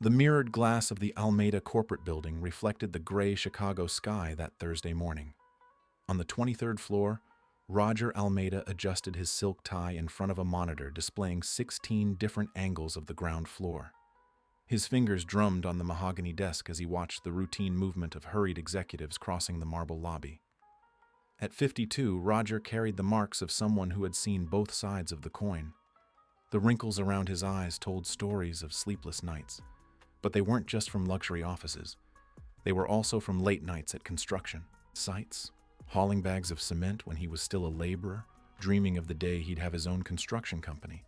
The mirrored glass of the Almeida corporate building reflected the gray Chicago sky that Thursday morning. On the 23rd floor, Roger Almeida adjusted his silk tie in front of a monitor displaying 16 different angles of the ground floor. His fingers drummed on the mahogany desk as he watched the routine movement of hurried executives crossing the marble lobby. At 52, Roger carried the marks of someone who had seen both sides of the coin. The wrinkles around his eyes told stories of sleepless nights, but they weren't just from luxury offices. They were also from late nights at construction sites, hauling bags of cement when he was still a laborer, dreaming of the day he'd have his own construction company.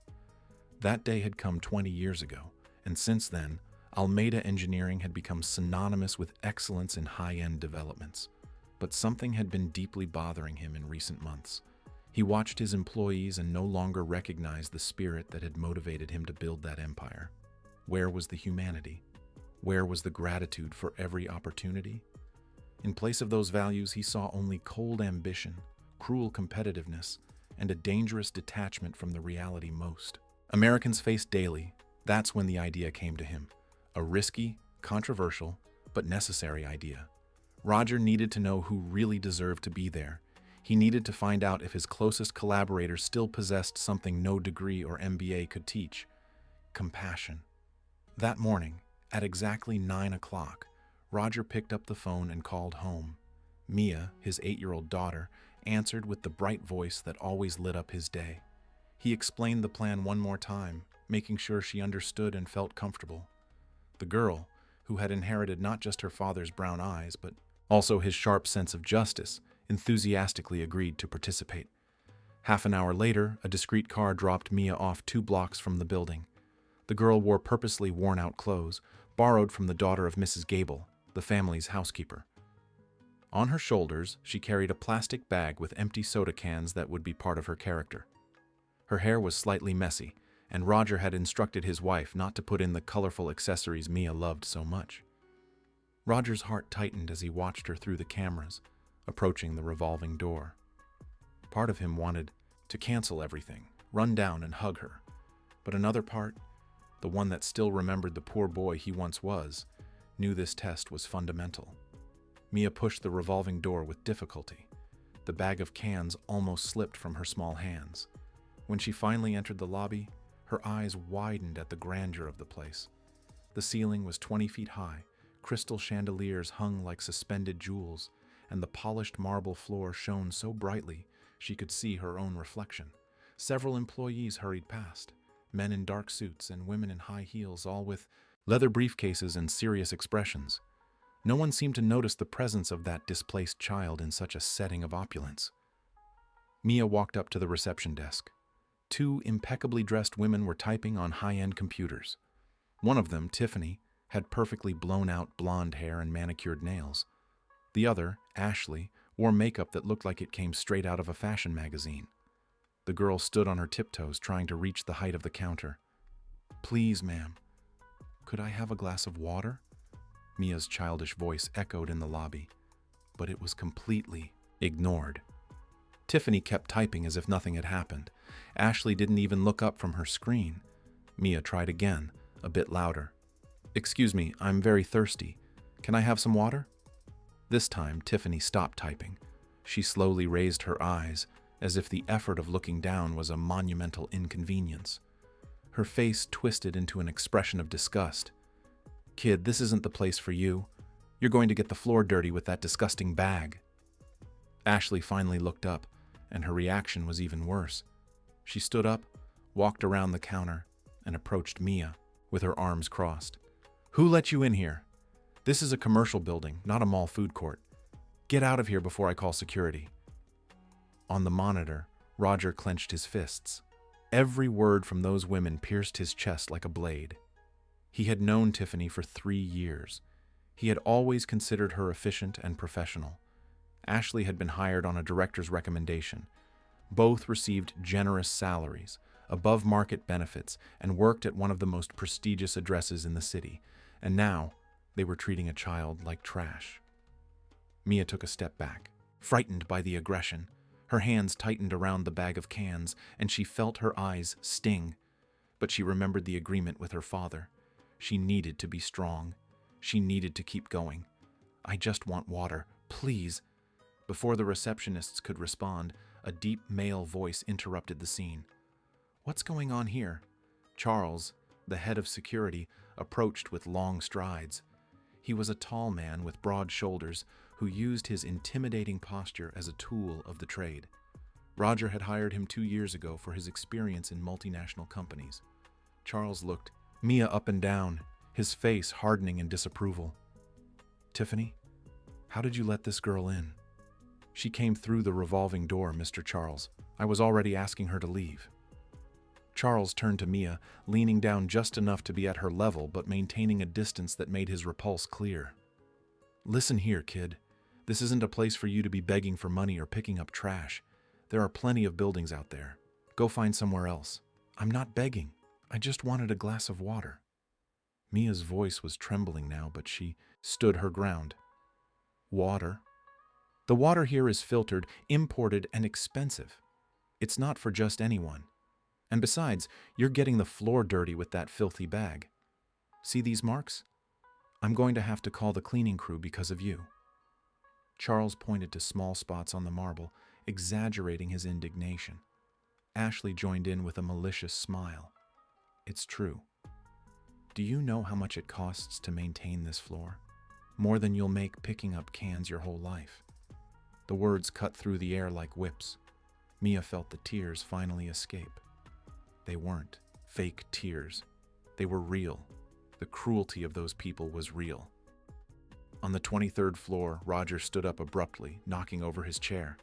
That day had come 20 years ago, and since then, Almeida Engineering had become synonymous with excellence in high-end developments. But something had been deeply bothering him in recent months. He watched his employees and no longer recognized the spirit that had motivated him to build that empire. Where was the humanity? Where was the gratitude for every opportunity? In place of those values, he saw only cold ambition, cruel competitiveness, and a dangerous detachment from the reality most Americans face daily. That's when the idea came to him. A risky, controversial, but necessary idea. Roger needed to know who really deserved to be there. He needed to find out if his closest collaborators still possessed something no degree or MBA could teach: compassion. That morning, at exactly 9 o'clock, Roger picked up the phone and called home. Mia, his 8-year-old daughter, answered with the bright voice that always lit up his day. He explained the plan one more time, making sure she understood and felt comfortable. The girl, who had inherited not just her father's brown eyes, but also his sharp sense of justice, enthusiastically agreed to participate. Half an hour later, a discreet car dropped Mia off 2 blocks from the building. The girl wore purposely worn-out clothes, borrowed from the daughter of Mrs. Gable, the family's housekeeper. On her shoulders, she carried a plastic bag with empty soda cans that would be part of her character. Her hair was slightly messy, and Roger had instructed his wife not to put in the colorful accessories Mia loved so much. Roger's heart tightened as he watched her through the cameras, approaching the revolving door. Part of him wanted to cancel everything, run down and hug her. But another part, the one that still remembered the poor boy he once was, knew this test was fundamental. Mia pushed the revolving door with difficulty. The bag of cans almost slipped from her small hands. When she finally entered the lobby, her eyes widened at the grandeur of the place. The ceiling was 20 feet high, crystal chandeliers hung like suspended jewels, and the polished marble floor shone so brightly she could see her own reflection. Several employees hurried past, men in dark suits and women in high heels, all with leather briefcases and serious expressions. No one seemed to notice the presence of that displaced child in such a setting of opulence. Mia walked up to the reception desk. 2 impeccably dressed women were typing on high-end computers. One of them, Tiffany, had perfectly blown-out blonde hair and manicured nails. The other, Ashley, wore makeup that looked like it came straight out of a fashion magazine. The girl stood on her tiptoes, trying to reach the height of the counter. "Please, ma'am, could I have a glass of water?" Mia's childish voice echoed in the lobby, but it was completely ignored. Tiffany kept typing as if nothing had happened. Ashley didn't even look up from her screen. Mia tried again, a bit louder. "Excuse me, I'm very thirsty. Can I have some water?" This time, Tiffany stopped typing. She slowly raised her eyes, as if the effort of looking down was a monumental inconvenience. Her face twisted into an expression of disgust. "Kid, this isn't the place for you. You're going to get the floor dirty with that disgusting bag." Ashley finally looked up, and her reaction was even worse. She stood up, walked around the counter, and approached Mia, with her arms crossed. "Who let you in here? This is a commercial building, not a mall food court. Get out of here before I call security." On the monitor, Roger clenched his fists. Every word from those women pierced his chest like a blade. He had known Tiffany for 3 years. He had always considered her efficient and professional. Ashley had been hired on a director's recommendation. Both received generous salaries, above-market benefits, and worked at one of the most prestigious addresses in the city. And now, they were treating a child like trash. Mia took a step back, frightened by the aggression. Her hands tightened around the bag of cans, and she felt her eyes sting. But she remembered the agreement with her father. She needed to be strong. She needed to keep going. "I just want water, please." Before the receptionists could respond, a deep male voice interrupted the scene. "What's going on here?" Charles, the head of security, approached with long strides. He was a tall man with broad shoulders who used his intimidating posture as a tool of the trade. Roger had hired him 2 years ago for his experience in multinational companies. Charles looked Mia up and down, his face hardening in disapproval. "Tiffany, how did you let this girl in?" "She came through the revolving door, Mr. Charles. I was already asking her to leave." Charles turned to Mia, leaning down just enough to be at her level but maintaining a distance that made his repulse clear. "Listen here, kid. This isn't a place for you to be begging for money or picking up trash. There are plenty of buildings out there. Go find somewhere else." "I'm not begging. I just wanted a glass of water." Mia's voice was trembling now, but she stood her ground. "Water? The water here is filtered, imported, and expensive. It's not for just anyone. And besides, you're getting the floor dirty with that filthy bag. See these marks? I'm going to have to call the cleaning crew because of you." Charles pointed to small spots on the marble, exaggerating his indignation. Ashley joined in with a malicious smile. "It's true. Do you know how much it costs to maintain this floor? More than you'll make picking up cans your whole life." The words cut through the air like whips. Mia felt the tears finally escape. They weren't fake tears. They were real. The cruelty of those people was real. On the 23rd floor, Roger stood up abruptly, knocking over his chair.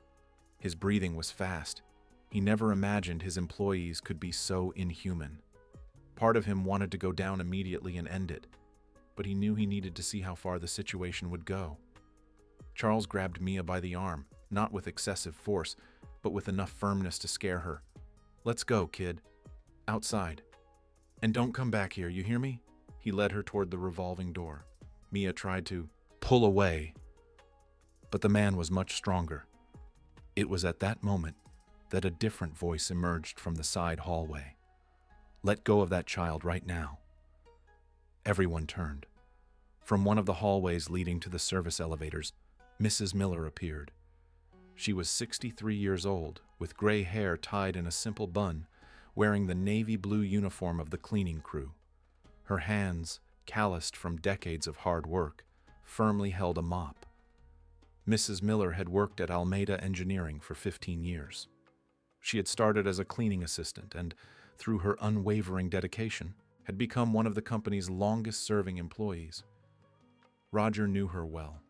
His breathing was fast. He never imagined his employees could be so inhuman. Part of him wanted to go down immediately and end it, but he knew he needed to see how far the situation would go. Charles grabbed Mia by the arm, not with excessive force, but with enough firmness to scare her. "Let's go, kid. Outside. And don't come back here, you hear me?" He led her toward the revolving door. Mia tried to pull away, but the man was much stronger. It was at that moment that a different voice emerged from the side hallway. "Let go of that child right now." Everyone turned. From one of the hallways leading to the service elevators, Mrs. Miller appeared. She was 63 years old, with gray hair tied in a simple bun, wearing the navy blue uniform of the cleaning crew. Her hands, calloused from decades of hard work, firmly held a mop. Mrs. Miller had worked at Almeida Engineering for 15 years. She had started as a cleaning assistant and, through her unwavering dedication, had become one of the company's longest-serving employees. Roger knew her well.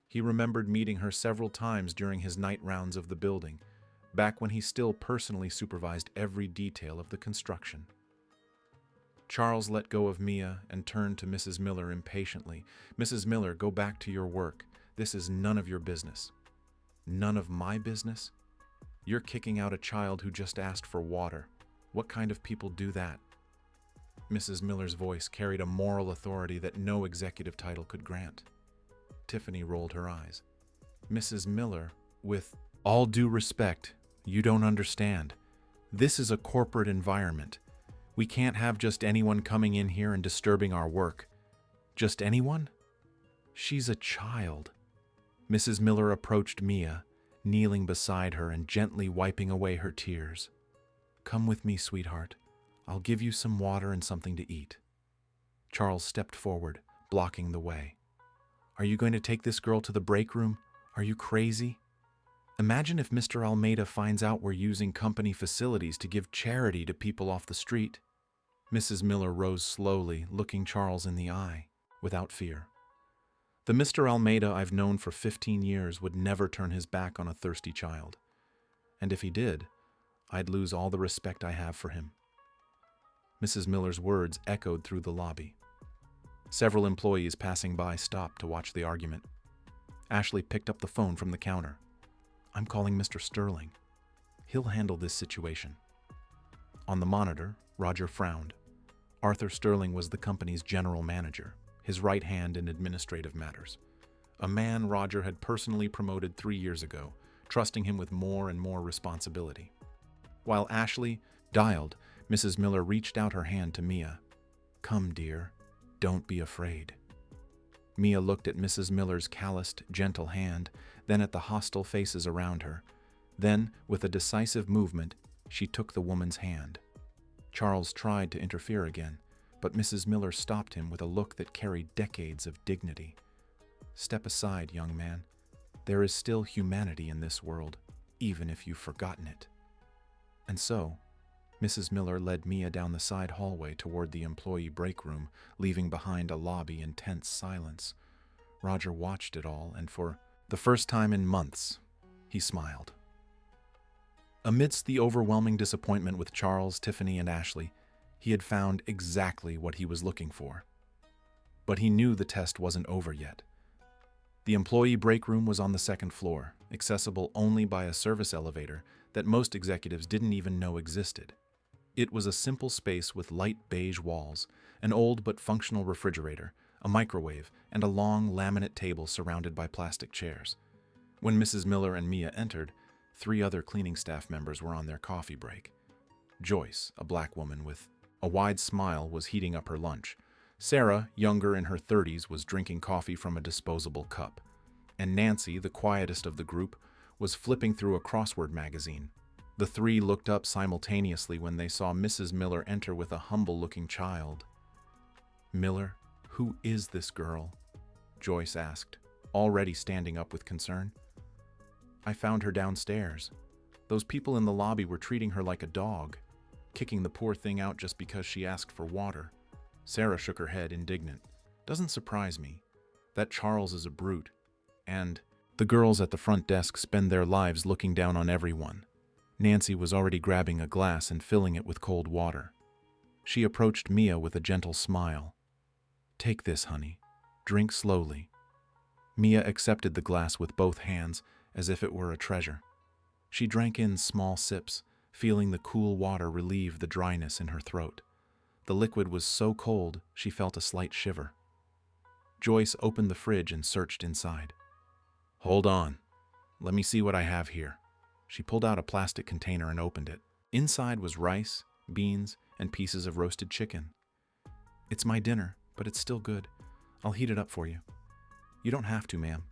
He remembered meeting her several times during his night rounds of the building, back when he still personally supervised every detail of the construction. Charles let go of Mia and turned to Mrs. Miller impatiently. "Mrs. Miller, go back to your work. This is none of your business." "None of my business? You're kicking out a child who just asked for water. What kind of people do that?" Mrs. Miller's voice carried a moral authority that no executive title could grant. Tiffany rolled her eyes. "Mrs. Miller, with all due respect, you don't understand. This is a corporate environment. We can't have just anyone coming in here and disturbing our work." "Just anyone?" "She's a child." Mrs. Miller approached Mia, kneeling beside her and gently wiping away her tears. "Come with me, sweetheart. I'll give you some water and something to eat." Charles stepped forward, blocking the way. "Are you going to take this girl to the break room? Are you crazy? Imagine if Mr. Almeida finds out we're using company facilities to give charity to people off the street." Mrs. Miller rose slowly, looking Charles in the eye, without fear. "The Mr. Almeida I've known for 15 years would never turn his back on a thirsty child. And if he did, I'd lose all the respect I have for him." Mrs. Miller's words echoed through the lobby. Several employees passing by stopped to watch the argument. Ashley picked up the phone from the counter. "I'm calling Mr. Sterling. He'll handle this situation." On the monitor, Roger frowned. Arthur Sterling was the company's general manager, his right hand in administrative matters. A man Roger had personally promoted 3 years ago, trusting him with more and more responsibility. While Ashley dialed, Mrs. Miller reached out her hand to Mia. Come, dear, don't be afraid. Mia looked at Mrs. Miller's calloused, gentle hand, then at the hostile faces around her. Then, with a decisive movement, she took the woman's hand. Charles tried to interfere again, but Mrs. Miller stopped him with a look that carried decades of dignity. Step aside, young man. There is still humanity in this world, even if you've forgotten it. And so, Mrs. Miller led Mia down the side hallway toward the employee break room, leaving behind a lobby in tense silence. Roger watched it all, and for the first time in months, he smiled. Amidst the overwhelming disappointment with Charles, Tiffany, and Ashley, he had found exactly what he was looking for. But he knew the test wasn't over yet. The employee break room was on the second floor, accessible only by a service elevator that most executives didn't even know existed. It was a simple space with light beige walls, an old but functional refrigerator, a microwave, and a long laminate table surrounded by plastic chairs. When Mrs. Miller and Mia entered, 3 other cleaning staff members were on their coffee break. Joyce, a black woman with a wide smile, was heating up her lunch. Sarah, younger in her 30s, was drinking coffee from a disposable cup. And Nancy, the quietest of the group, was flipping through a crossword magazine. The 3 looked up simultaneously when they saw Mrs. Miller enter with a humble-looking child. "Miller, who is this girl?" Joyce asked, already standing up with concern. "I found her downstairs. Those people in the lobby were treating her like a dog, kicking the poor thing out just because she asked for water." Sarah shook her head, indignant. "Doesn't surprise me. That Charles is a brute. And the girls at the front desk spend their lives looking down on everyone." Nancy was already grabbing a glass and filling it with cold water. She approached Mia with a gentle smile. "Take this, honey. Drink slowly." Mia accepted the glass with both hands, as if it were a treasure. She drank in small sips, feeling the cool water relieve the dryness in her throat. The liquid was so cold, she felt a slight shiver. Joyce opened the fridge and searched inside. "Hold on. Let me see what I have here." She pulled out a plastic container and opened it. Inside was rice, beans, and pieces of roasted chicken. "It's my dinner, but it's still good. I'll heat it up for you." "You don't have to, ma'am.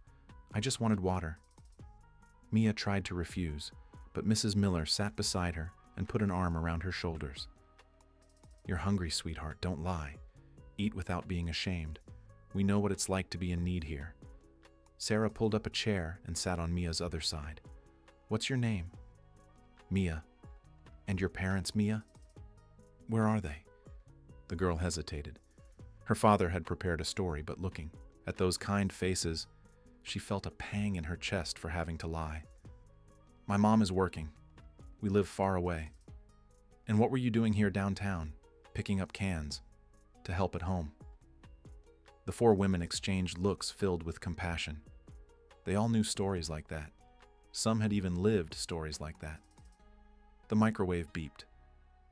I just wanted water." Mia tried to refuse, but Mrs. Miller sat beside her and put an arm around her shoulders. "You're hungry, sweetheart, don't lie. Eat without being ashamed. We know what it's like to be in need here." Sarah pulled up a chair and sat on Mia's other side. "What's your name?" "Mia." "And your parents, Mia?" "Where are they?" The girl hesitated. Her father had prepared a story, but looking at those kind faces, she felt a pang in her chest for having to lie. "My mom is working. We live far away." "And what were you doing here downtown, picking up cans to help at home?" The 4 women exchanged looks filled with compassion. They all knew stories like that. Some had even lived stories like that. The microwave beeped.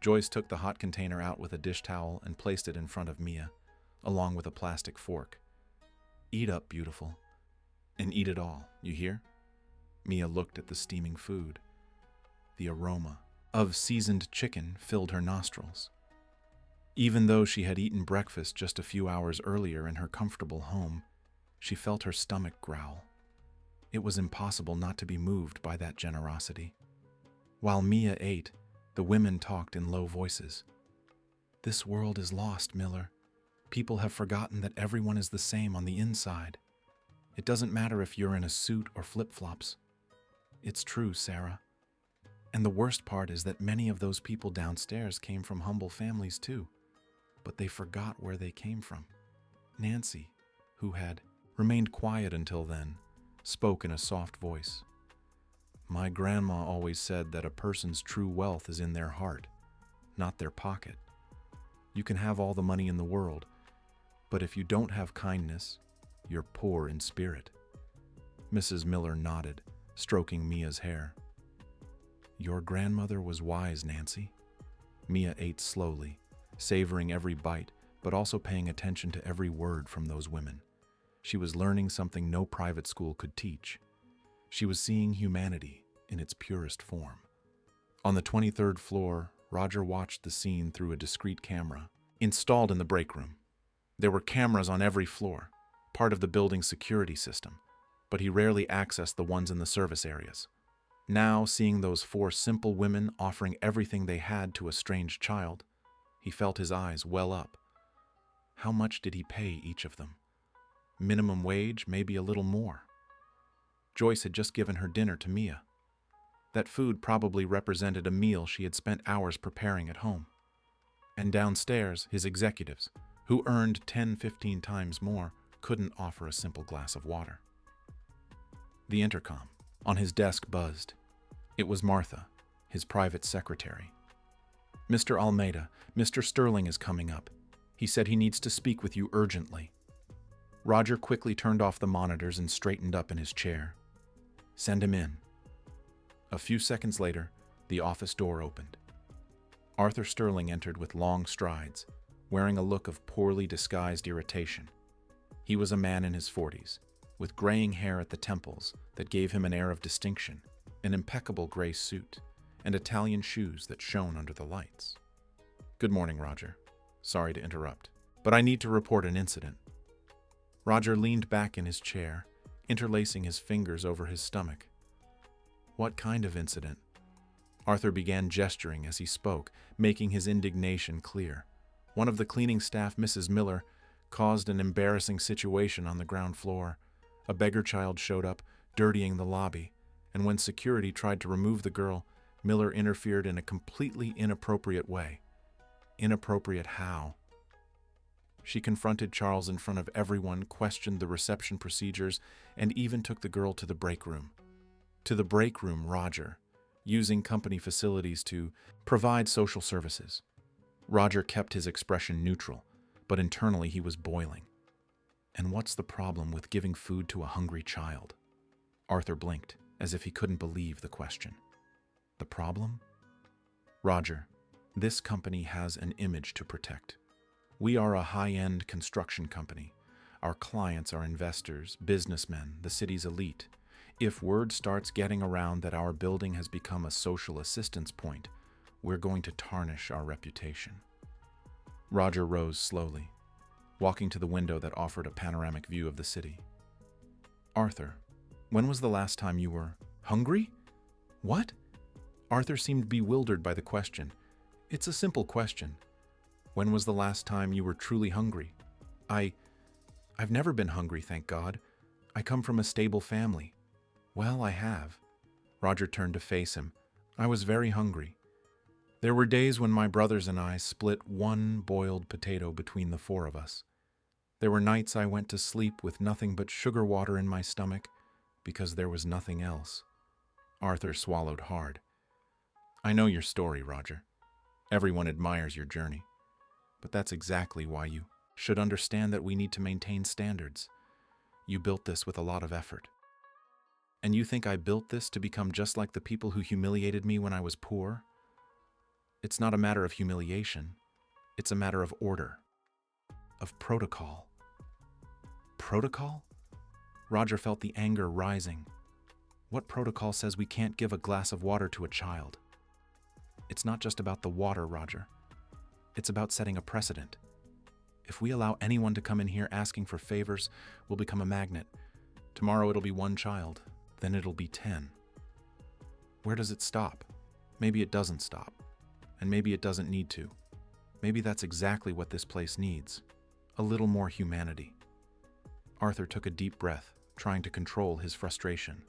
Joyce took the hot container out with a dish towel and placed it in front of Mia, along with a plastic fork. "Eat up, beautiful. And eat it all, you hear?" Mia looked at the steaming food. The aroma of seasoned chicken filled her nostrils. Even though she had eaten breakfast just a few hours earlier in her comfortable home, she felt her stomach growl. It was impossible not to be moved by that generosity. While Mia ate, the women talked in low voices. "This world is lost, Miller. People have forgotten that everyone is the same on the inside. It doesn't matter if you're in a suit or flip-flops." "It's true, Sarah. And the worst part is that many of those people downstairs came from humble families too, but they forgot where they came from." Nancy, who had remained quiet until then, spoke in a soft voice. "My grandma always said that a person's true wealth is in their heart, not their pocket. You can have all the money in the world, but if you don't have kindness, you're poor in spirit." Mrs. Miller nodded, stroking Mia's hair. "Your grandmother was wise, Nancy." Mia ate slowly, savoring every bite, but also paying attention to every word from those women. She was learning something no private school could teach. She was seeing humanity in its purest form. On the 23rd floor, Roger watched the scene through a discreet camera, installed in the break room. There were cameras on every floor, part of the building's security system, but he rarely accessed the ones in the service areas. Now, seeing those four simple women offering everything they had to a strange child, he felt his eyes well up. How much did he pay each of them? Minimum wage, maybe a little more. Joyce had just given her dinner to Mia. That food probably represented a meal she had spent hours preparing at home. And downstairs, his executives, who earned 10-15 times more, couldn't offer a simple glass of water. The intercom on his desk buzzed. It was Martha, his private secretary. "Mr. Almeida, Mr. Sterling is coming up. He said he needs to speak with you urgently." Roger quickly turned off the monitors and straightened up in his chair. "Send him in." A few seconds later, the office door opened. Arthur Sterling entered with long strides, wearing a look of poorly disguised irritation. He was a man in his 40s, with graying hair at the temples that gave him an air of distinction, an impeccable gray suit, and Italian shoes that shone under the lights. "Good morning, Roger. Sorry to interrupt, but I need to report an incident." Roger leaned back in his chair, interlacing his fingers over his stomach. "What kind of incident?" Arthur began gesturing as he spoke, making his indignation clear. One of the cleaning staff, Mrs. Miller, caused an embarrassing situation on the ground floor. A beggar child showed up, dirtying the lobby, and when security tried to remove the girl, Miller interfered in a completely inappropriate way. Inappropriate how? She confronted Charles in front of everyone, questioned the reception procedures, and even took the girl to the break room. To the break room, Roger, using company facilities to provide social services. Roger kept his expression neutral, but internally he was boiling. And what's the problem with giving food to a hungry child? Arthur blinked, as if he couldn't believe the question. The problem? Roger, this company has an image to protect. We are a high-end construction company. Our clients are investors, businessmen, the city's elite. If word starts getting around that our building has become a social assistance point, we're going to tarnish our reputation. Roger rose slowly, walking to the window that offered a panoramic view of the city. "Arthur, when was the last time you were hungry?" "What?" Arthur seemed bewildered by the question. "It's a simple question. When was the last time you were truly hungry?" I've never been hungry, thank God. I come from a stable family." "Well, I have." Roger turned to face him. "I was very hungry. There were days when my brothers and I split one boiled potato between the four of us. There were nights I went to sleep with nothing but sugar water in my stomach because there was nothing else." Arthur swallowed hard. "I know your story, Roger. Everyone admires your journey. But that's exactly why you should understand that we need to maintain standards. You built this with a lot of effort. And you think I built this to become just like the people who humiliated me when I was poor? It's not a matter of humiliation. It's a matter of order. Of protocol." "Protocol?" Roger felt the anger rising. What protocol says we can't give a glass of water to a child? It's not just about the water, Roger. It's about setting a precedent. If we allow anyone to come in here asking for favors, we'll become a magnet. Tomorrow it'll be one child, then it'll be 10. Where does it stop? Maybe it doesn't stop. And maybe it doesn't need to. Maybe that's exactly what this place needs. A little more humanity. Arthur took a deep breath, trying to control his frustration.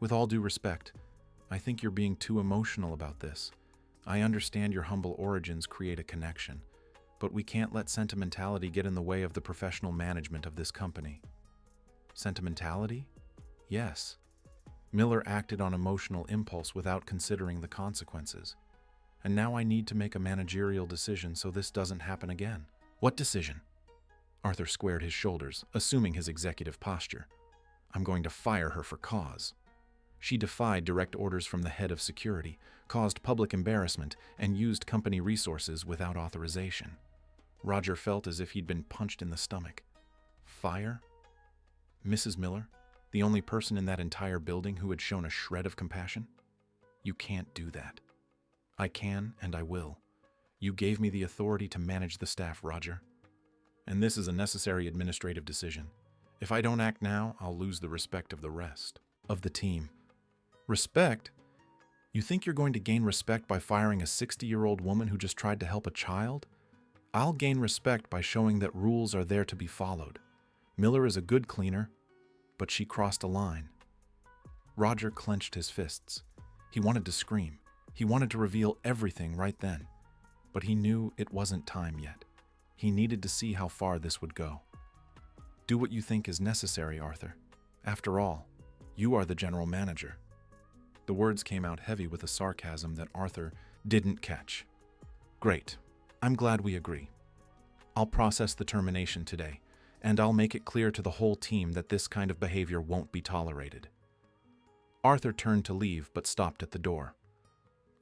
"With all due respect, I think you're being too emotional about this. I understand your humble origins create a connection, but we can't let sentimentality get in the way of the professional management of this company." "Sentimentality?" "Yes. Miller acted on emotional impulse without considering the consequences. And now I need to make a managerial decision so this doesn't happen again." "What decision?" Arthur squared his shoulders, assuming his executive posture. "I'm going to fire her for cause. She defied direct orders from the head of security, caused public embarrassment, and used company resources without authorization." Roger felt as if he'd been punched in the stomach. Fire? Mrs. Miller? The only person in that entire building who had shown a shred of compassion? You can't do that. I can, and I will. You gave me the authority to manage the staff, Roger. And this is a necessary administrative decision. If I don't act now, I'll lose the respect of the rest of the team. Respect? You think you're going to gain respect by firing a 60-year-old woman who just tried to help a child? I'll gain respect by showing that rules are there to be followed. Miller is a good cleaner, but she crossed a line. Roger clenched his fists. He wanted to scream. He wanted to reveal everything right then. But he knew it wasn't time yet. He needed to see how far this would go. Do what you think is necessary, Arthur. After all, you are the general manager. The words came out heavy with a sarcasm that Arthur didn't catch. Great. I'm glad we agree. I'll process the termination today, and I'll make it clear to the whole team that this kind of behavior won't be tolerated. Arthur turned to leave, but stopped at the door.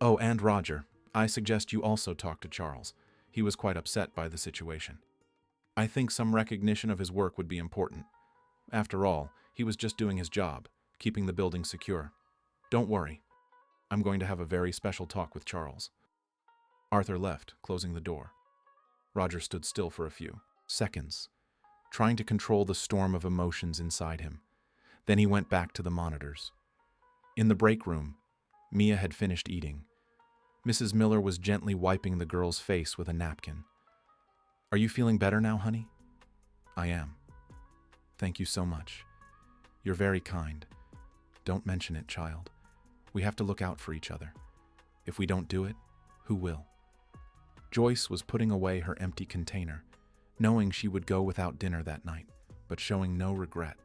Oh, and Roger, I suggest you also talk to Charles. He was quite upset by the situation. I think some recognition of his work would be important. After all, he was just doing his job, keeping the building secure. Don't worry. I'm going to have a very special talk with Charles. Arthur left, closing the door. Roger stood still for a few seconds, trying to control the storm of emotions inside him. Then he went back to the monitors. In the break room, Mia had finished eating. Mrs. Miller was gently wiping the girl's face with a napkin. Are you feeling better now, honey? I am. Thank you so much. You're very kind. Don't mention it, child. We have to look out for each other. If we don't do it, who will? Joyce was putting away her empty container, knowing she would go without dinner that night, but showing no regret.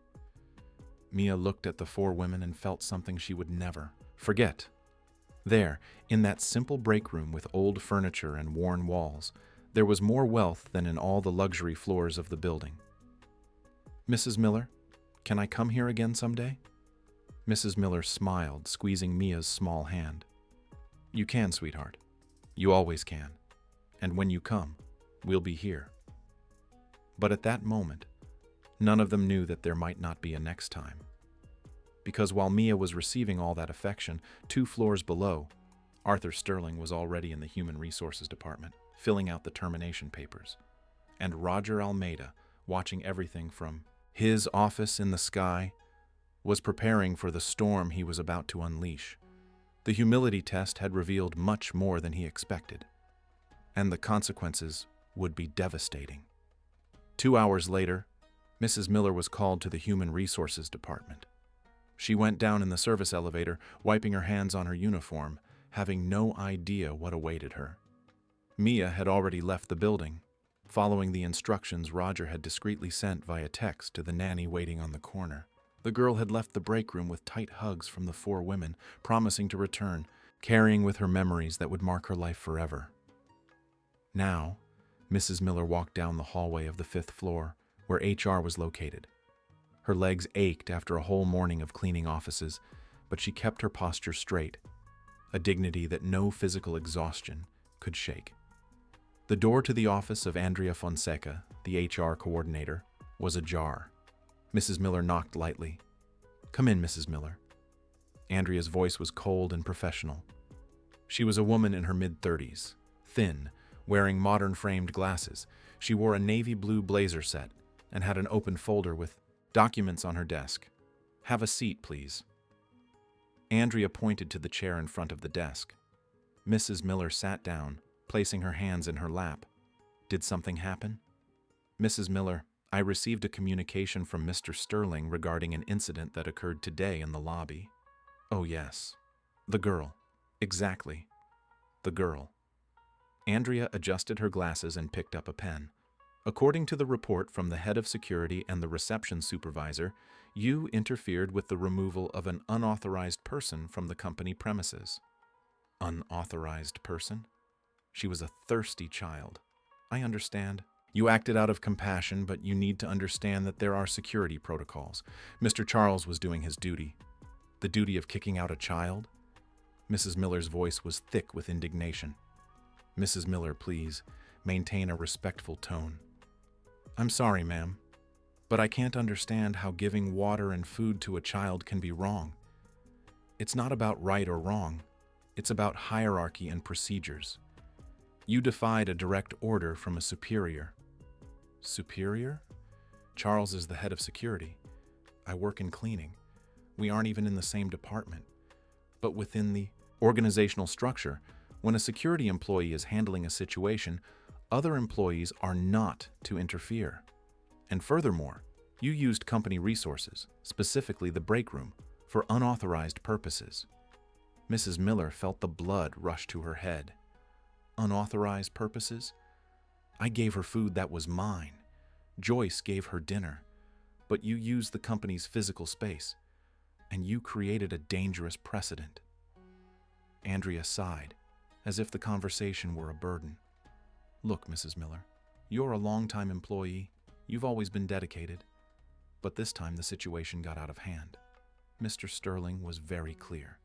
Mia looked at the four women and felt something she would never forget. There, in that simple break room with old furniture and worn walls, there was more wealth than in all the luxury floors of the building. Mrs. Miller, can I come here again someday? Mrs. Miller smiled, squeezing Mia's small hand. You can, sweetheart. You always can. And when you come, we'll be here. But at that moment, none of them knew that there might not be a next time. Because while Mia was receiving all that affection, 2 floors below, Arthur Sterling was already in the Human Resources Department, filling out the termination papers. And Roger Almeida, watching everything from his office in the sky, was preparing for the storm he was about to unleash. The humility test had revealed much more than he expected, and the consequences would be devastating. 2 hours later, Mrs. Miller was called to the Human Resources Department. She went down in the service elevator, wiping her hands on her uniform, having no idea what awaited her. Mia had already left the building, following the instructions Roger had discreetly sent via text to the nanny waiting on the corner. The girl had left the break room with tight hugs from the 4 women, promising to return, carrying with her memories that would mark her life forever. Now, Mrs. Miller walked down the hallway of the 5th floor, where HR was located. Her legs ached after a whole morning of cleaning offices, but she kept her posture straight, a dignity that no physical exhaustion could shake. The door to the office of Andrea Fonseca, the HR coordinator, was ajar. Mrs. Miller knocked lightly. Come in, Mrs. Miller. Andrea's voice was cold and professional. She was a woman in her mid-30s, thin, wearing modern-framed glasses. She wore a navy blue blazer set and had an open folder with documents on her desk. Have a seat, please. Andrea pointed to the chair in front of the desk. Mrs. Miller sat down, placing her hands in her lap. Did something happen? Mrs. Miller, I received a communication from Mr. Sterling regarding an incident that occurred today in the lobby. Oh, yes. The girl. Exactly. The girl. Andrea adjusted her glasses and picked up a pen. According to the report from the head of security and the reception supervisor, you interfered with the removal of an unauthorized person from the company premises. Unauthorized person? She was a thirsty child. I understand. You acted out of compassion, but you need to understand that there are security protocols. Mr. Charles was doing his duty. The duty of kicking out a child? Mrs. Miller's voice was thick with indignation. Mrs. Miller, please, maintain a respectful tone. I'm sorry, ma'am, but I can't understand how giving water and food to a child can be wrong. It's not about right or wrong. It's about hierarchy and procedures. You defied a direct order from a superior. Superior? Charles is the head of security. I work in cleaning. We aren't even in the same department. But within the organizational structure, when a security employee is handling a situation, other employees are not to interfere. And furthermore, you used company resources, specifically the break room, for unauthorized purposes. Mrs. Miller felt the blood rush to her head. Unauthorized purposes? I gave her food that was mine. Joyce gave her dinner. But you used the company's physical space, and you created a dangerous precedent. Andrea sighed, as if the conversation were a burden. Look, Mrs. Miller, you're a longtime employee. You've always been dedicated. But this time the situation got out of hand. Mr. Sterling was very clear.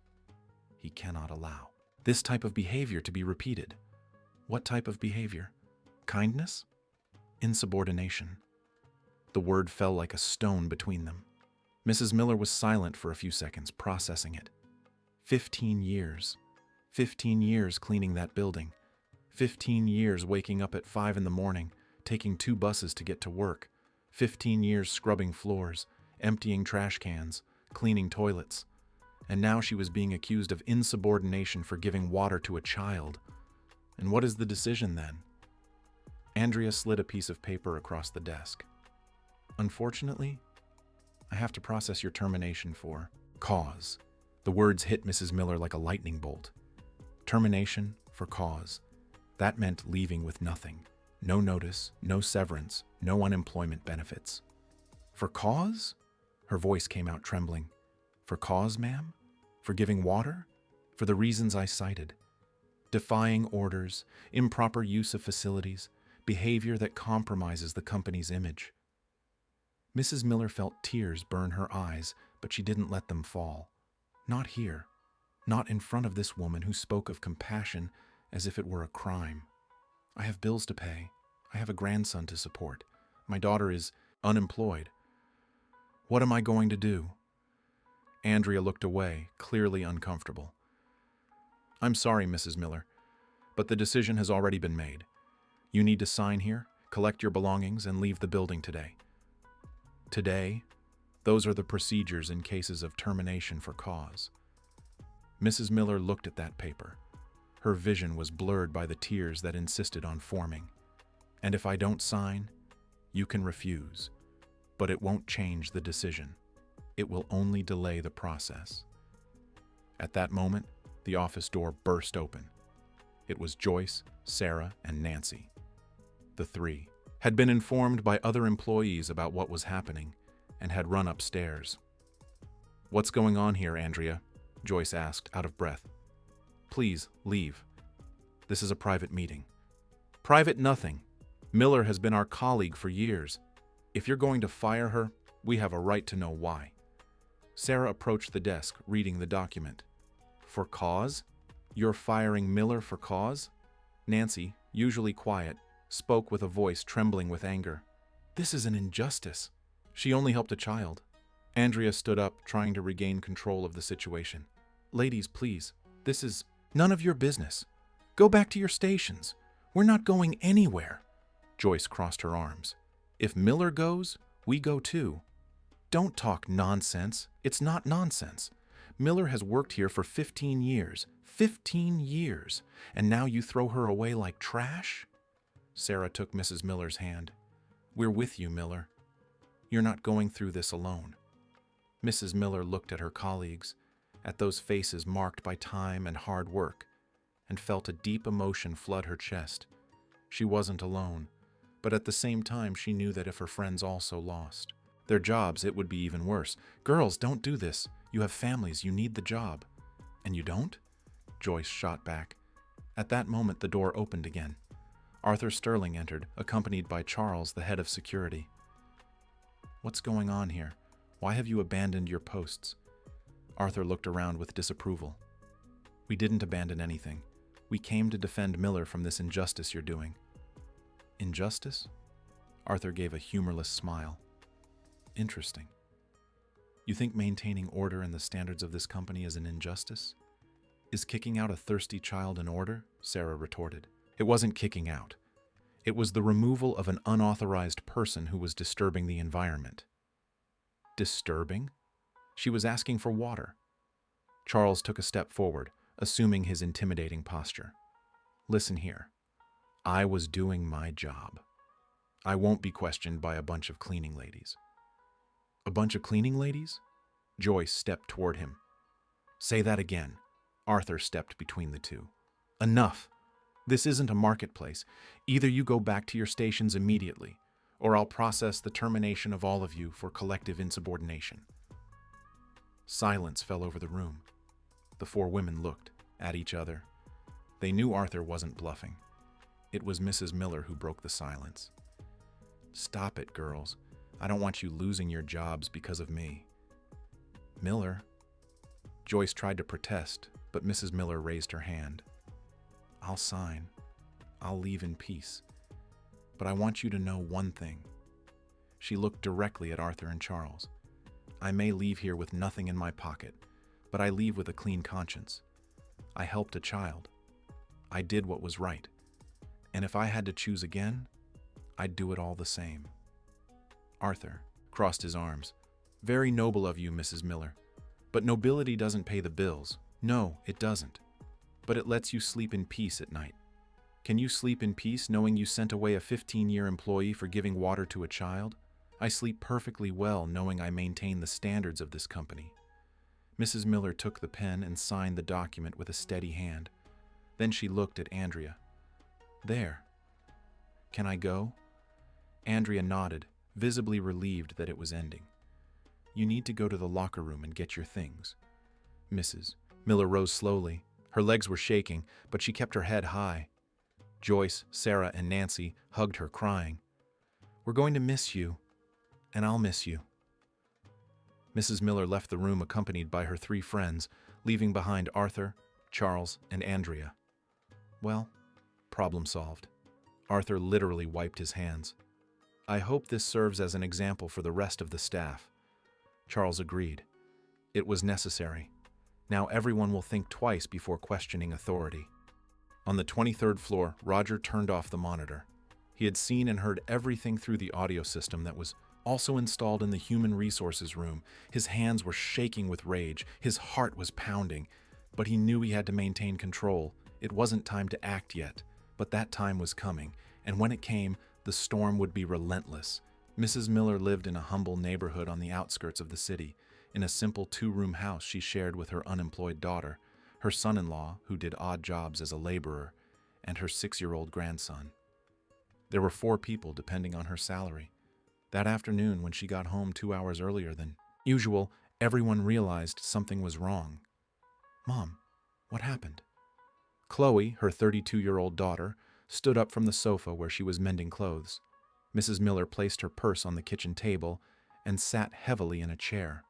He cannot allow this type of behavior to be repeated. What type of behavior? Kindness? Insubordination. The word fell like a stone between them. Mrs. Miller was silent for a few seconds, processing it. 15 years. 15 years cleaning that building. 15 years waking up at 5 in the morning, taking 2 buses to get to work. 15 years scrubbing floors, emptying trash cans, cleaning toilets. And now she was being accused of insubordination for giving water to a child. And what is the decision then? Andrea slid a piece of paper across the desk. Unfortunately, I have to process your termination for cause. The words hit Mrs. Miller like a lightning bolt. Termination for cause. That meant leaving with nothing. No notice, no severance, no unemployment benefits. For cause? Her voice came out trembling. For cause, ma'am? For giving water? For the reasons I cited. Defying orders, improper use of facilities, behavior that compromises the company's image. Mrs. Miller felt tears burn her eyes, but she didn't let them fall. Not here. Not in front of this woman who spoke of compassion as if it were a crime. I have bills to pay. I have a grandson to support. My daughter is unemployed. What am I going to do? Andrea looked away, clearly uncomfortable. I'm sorry, Mrs. Miller, but the decision has already been made. You need to sign here, collect your belongings, and leave the building today. Today, those are the procedures in cases of termination for cause. Mrs. Miller looked at that paper. Her vision was blurred by the tears that insisted on forming. And if I don't sign, you can refuse. But it won't change the decision. It will only delay the process. At that moment, the office door burst open. It was Joyce, Sarah, and Nancy. The 3 had been informed by other employees about what was happening and had run upstairs. What's going on here, Andrea? Joyce asked, out of breath. Please, leave. This is a private meeting. Private nothing. Miller has been our colleague for years. If you're going to fire her, we have a right to know why. Sarah approached the desk, reading the document. For cause? You're firing Miller for cause? Nancy, usually quiet, spoke with a voice trembling with anger. This is an injustice. She only helped a child. Andrea stood up, trying to regain control of the situation. Ladies, please. This is none of your business. Go back to your stations. We're not going anywhere. Joyce crossed her arms. If Miller goes, we go too. Don't talk nonsense. It's not nonsense. Miller has worked here for 15 years. 15 years. And now you throw her away like trash? Sarah took Mrs. Miller's hand. We're with you, Miller. You're not going through this alone. Mrs. Miller looked at her colleagues, at those faces marked by time and hard work, and felt a deep emotion flood her chest. She wasn't alone, but at the same time she knew that if her friends also lost their jobs, it would be even worse. Girls, don't do this. You have families. You need the job. And you don't? Joyce shot back. At that moment, the door opened again. Arthur Sterling entered, accompanied by Charles, the head of security. What's going on here? Why have you abandoned your posts? Arthur looked around with disapproval. We didn't abandon anything. We came to defend Miller from this injustice you're doing. Injustice? Arthur gave a humorless smile. Interesting. You think maintaining order and the standards of this company is an injustice? Is kicking out a thirsty child an order? Sarah retorted. It wasn't kicking out. It was the removal of an unauthorized person who was disturbing the environment. Disturbing? She was asking for water. Charles took a step forward, assuming his intimidating posture. Listen here. I was doing my job. I won't be questioned by a bunch of cleaning ladies. A bunch of cleaning ladies? Joyce stepped toward him. Say that again. Arthur stepped between the two. Enough. This isn't a marketplace. Either you go back to your stations immediately, or I'll process the termination of all of you for collective insubordination. Silence fell over the room. The four women looked at each other. They knew Arthur wasn't bluffing. It was Mrs. Miller who broke the silence. Stop it, girls. I don't want you losing your jobs because of me. Miller? Joyce tried to protest, but Mrs. Miller raised her hand. I'll sign. I'll leave in peace. But I want you to know one thing. She looked directly at Arthur and Charles. I may leave here with nothing in my pocket, but I leave with a clean conscience. I helped a child. I did what was right. And if I had to choose again, I'd do it all the same. Arthur crossed his arms. Very noble of you, Mrs. Miller. But nobility doesn't pay the bills. No, it doesn't. But it lets you sleep in peace at night. Can you sleep in peace knowing you sent away a 15-year employee for giving water to a child? I sleep perfectly well knowing I maintain the standards of this company. Mrs. Miller took the pen and signed the document with a steady hand. Then she looked at Andrea. There. Can I go? Andrea nodded, visibly relieved that it was ending. You need to go to the locker room and get your things. Mrs. Miller rose slowly. Her legs were shaking, but she kept her head high. Joyce, Sarah, and Nancy hugged her, crying. We're going to miss you, and I'll miss you. Mrs. Miller left the room accompanied by her three friends, leaving behind Arthur, Charles, and Andrea. Well, problem solved. Arthur literally wiped his hands. I hope this serves as an example for the rest of the staff. Charles agreed. It was necessary. Now everyone will think twice before questioning authority. On the 23rd floor, Roger turned off the monitor. He had seen and heard everything through the audio system that was also installed in the human resources room. His hands were shaking with rage. His heart was pounding. But he knew he had to maintain control. It wasn't time to act yet, but that time was coming. And when it came, the storm would be relentless. Mrs. Miller lived in a humble neighborhood on the outskirts of the city, in a simple 2-room house she shared with her unemployed daughter, her son-in-law, who did odd jobs as a laborer, and her 6-year-old grandson. There were 4 people depending on her salary. That afternoon, when she got home 2 hours earlier than usual, everyone realized something was wrong. Mom, what happened? Chloe, her 32-year-old daughter, stood up from the sofa where she was mending clothes. Mrs. Miller placed her purse on the kitchen table and sat heavily in a chair.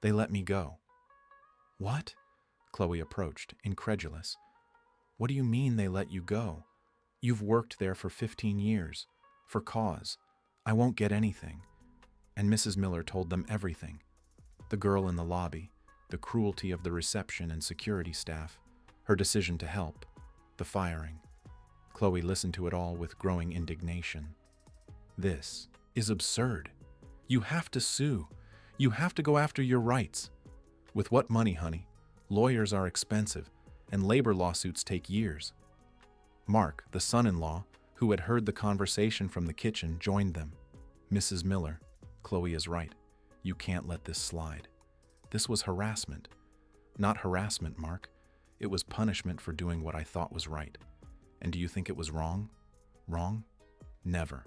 They let me go. What? Chloe approached, incredulous. What do you mean they let you go? You've worked there for 15 years. For cause. I won't get anything. And Mrs. Miller told them everything. The girl in the lobby, the cruelty of the reception and security staff, her decision to help, the firing. Chloe listened to it all with growing indignation. This is absurd. You have to sue. You have to go after your rights. With what money, honey? Lawyers are expensive, and labor lawsuits take years. Mark, the son-in-law, who had heard the conversation from the kitchen, joined them. Mrs. Miller, Chloe is right. You can't let this slide. This was harassment. Not harassment, Mark. It was punishment for doing what I thought was right. And do you think it was wrong? Wrong? Never.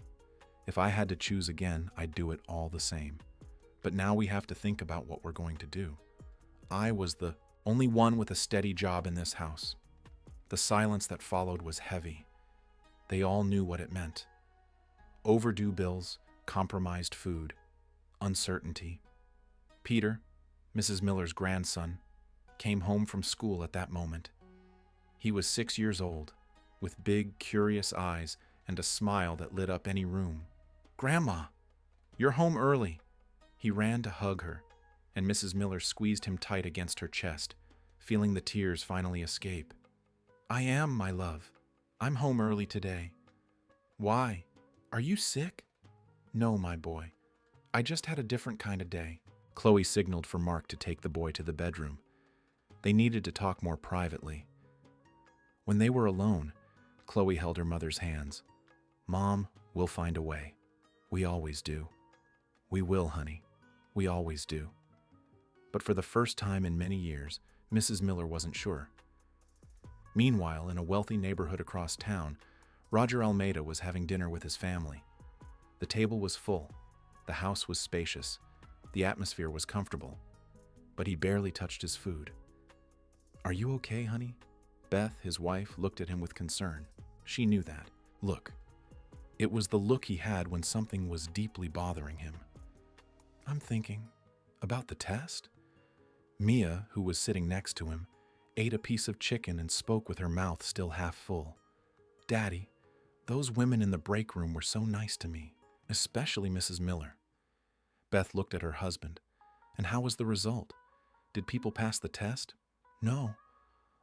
If I had to choose again, I'd do it all the same. But now we have to think about what we're going to do. I was the only one with a steady job in this house. The silence that followed was heavy. They all knew what it meant. Overdue bills, compromised food, uncertainty. Peter, Mrs. Miller's grandson, came home from school at that moment. He was 6 years old, with big, curious eyes and a smile that lit up any room. Grandma, you're home early. He ran to hug her, and Mrs. Miller squeezed him tight against her chest, feeling the tears finally escape. I am, my love. I'm home early today. Why? Are you sick? No, my boy. I just had a different kind of day. Chloe signaled for Mark to take the boy to the bedroom. They needed to talk more privately. When they were alone, Chloe held her mother's hands. Mom, we'll find a way. We always do. We will, honey. We always do. But for the first time in many years, Mrs. Miller wasn't sure. Meanwhile, in a wealthy neighborhood across town, Roger Almeida was having dinner with his family. The table was full. The house was spacious. The atmosphere was comfortable. But he barely touched his food. Are you okay, honey? Beth, his wife, looked at him with concern. She knew that. Look. It was the look he had when something was deeply bothering him. I'm thinking about the test? Mia, who was sitting next to him, ate a piece of chicken and spoke with her mouth still half full. Daddy, those women in the break room were so nice to me, especially Mrs. Miller. Beth looked at her husband. And how was the result? Did people pass the test? No.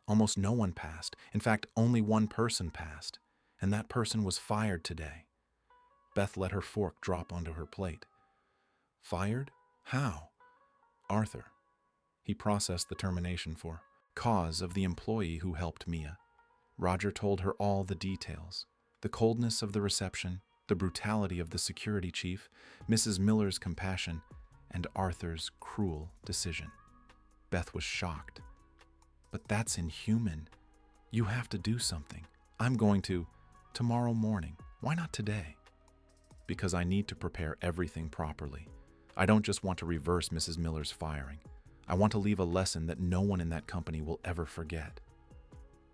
Almost no one passed. In fact, only one person passed, and that person was fired today. Beth let her fork drop onto her plate. Fired? How? Arthur. He processed the termination for cause of the employee who helped Mia. Roger told her all the details. The coldness of the reception, the brutality of the security chief, Mrs. Miller's compassion, and Arthur's cruel decision. Beth was shocked. But that's inhuman. You have to do something. I'm going to, tomorrow morning. Why not today? Because I need to prepare everything properly. I don't just want to reverse Mrs. Miller's firing. I want to leave a lesson that no one in that company will ever forget.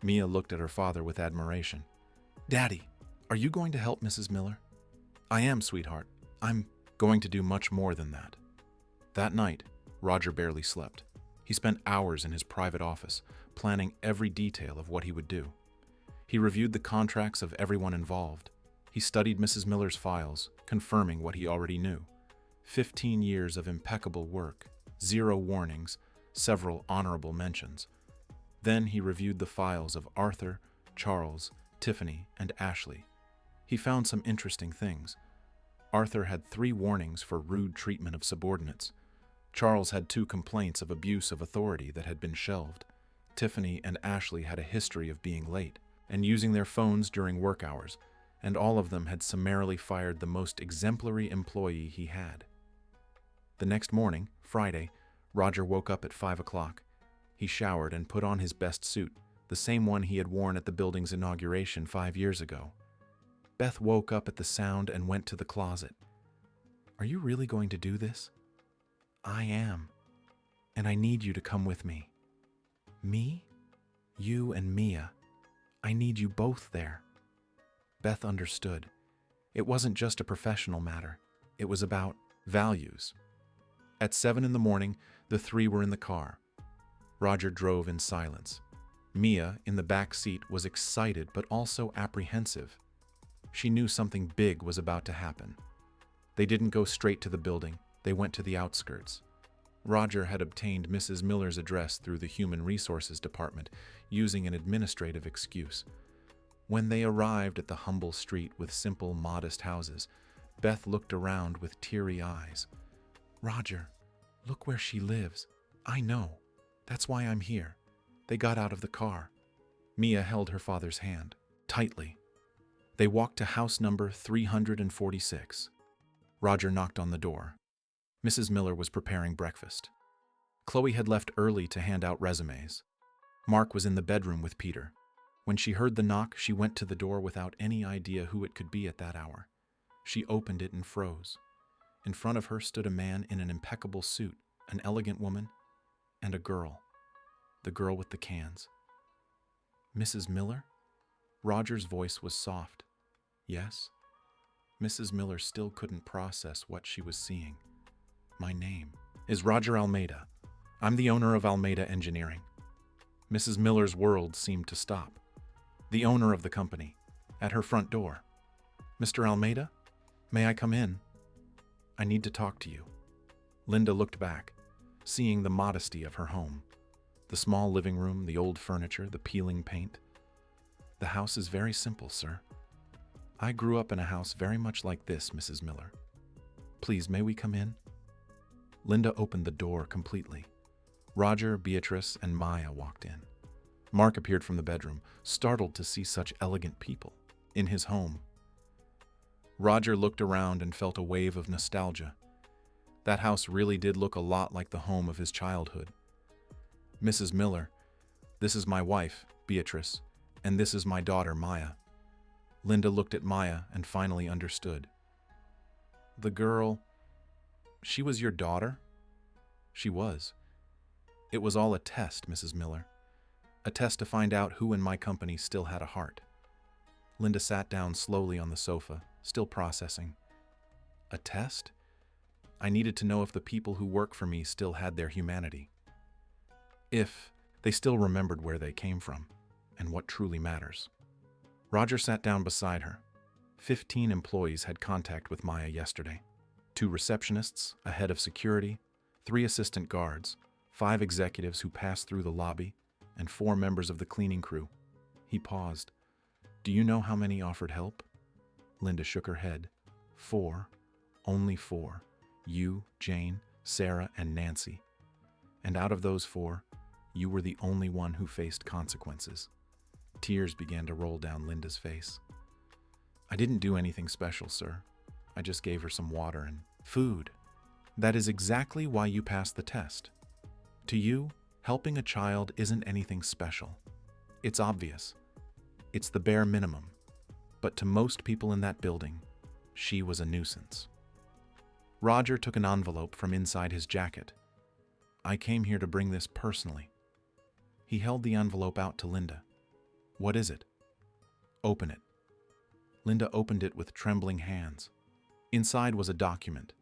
Mia looked at her father with admiration. Daddy, are you going to help Mrs. Miller? I am, sweetheart. I'm going to do much more than that. That night, Roger barely slept. He spent hours in his private office, planning every detail of what he would do. He reviewed the contracts of everyone involved. He studied Mrs. Miller's files, confirming what he already knew. 15 years of impeccable work, 0 warnings, several honorable mentions. Then he reviewed the files of Arthur, Charles, Tiffany, and Ashley. He found some interesting things. Arthur had 3 warnings for rude treatment of subordinates. Charles had 2 complaints of abuse of authority that had been shelved. Tiffany and Ashley had a history of being late and using their phones during work hours, and all of them had summarily fired the most exemplary employee he had. The next morning, Friday, Roger woke up at 5 o'clock. He showered and put on his best suit, the same one he had worn at the building's inauguration 5 years ago. Beth woke up at the sound and went to the closet. Are you really going to do this? I am. And I need you to come with me. Me? You and Mia. I need you both there. Beth understood. It wasn't just a professional matter. It was about values. At 7 in the morning, the 3 were in the car. Roger drove in silence. Mia, in the back seat, was excited but also apprehensive. She knew something big was about to happen. They didn't go straight to the building. They went to the outskirts. Roger had obtained Mrs. Miller's address through the Human Resources Department, using an administrative excuse. When they arrived at the humble street with simple, modest houses, Beth looked around with teary eyes. Roger, look where she lives. I know. That's why I'm here. They got out of the car. Mia held her father's hand, tightly. They walked to house number 346. Roger knocked on the door. Mrs. Miller was preparing breakfast. Chloe had left early to hand out resumes. Mark was in the bedroom with Peter. When she heard the knock, she went to the door without any idea who it could be at that hour. She opened it and froze. In front of her stood a man in an impeccable suit, an elegant woman, and a girl. The girl with the cans. Mrs. Miller? Roger's voice was soft. Yes? Mrs. Miller still couldn't process what she was seeing. My name is Roger Almeida. I'm the owner of Almeida Engineering. Mrs. Miller's world seemed to stop. The owner of the company, at her front door. Mr. Almeida, may I come in? I need to talk to you. Linda looked back, seeing the modesty of her home. The small living room, the old furniture, the peeling paint. The house is very simple, sir. I grew up in a house very much like this, Mrs. Miller. Please, may we come in? Linda opened the door completely. Roger, Beatrice, and Maya walked in. Mark appeared from the bedroom, startled to see such elegant people in his home. Roger looked around and felt a wave of nostalgia. That house really did look a lot like the home of his childhood. Mrs. Miller, this is my wife, Beatrice, and this is my daughter, Maya. Linda looked at Maya and finally understood. The girl, she was your daughter? She was. It was all a test, Mrs. Miller. A test to find out who in my company still had a heart. Linda sat down slowly on the sofa, still processing. A test? I needed to know if the people who work for me still had their humanity. If they still remembered where they came from and what truly matters. Roger sat down beside her. 15 employees had contact with Maya yesterday. 2 receptionists, a head of security, 3 assistant guards, 5 executives who passed through the lobby, and 4 members of the cleaning crew. He paused. Do you know how many offered help? Linda shook her head. 4. Only 4. You, Jane, Sarah, and Nancy. And out of those 4, you were the only one who faced consequences. Tears began to roll down Linda's face. I didn't do anything special, sir. I just gave her some water and food. That is exactly why you passed the test. To you, helping a child isn't anything special. It's obvious. It's the bare minimum. But to most people in that building, she was a nuisance. Roger took an envelope from inside his jacket. I came here to bring this personally. He held the envelope out to Linda. What is it? Open it. Linda opened it with trembling hands. Inside was a document.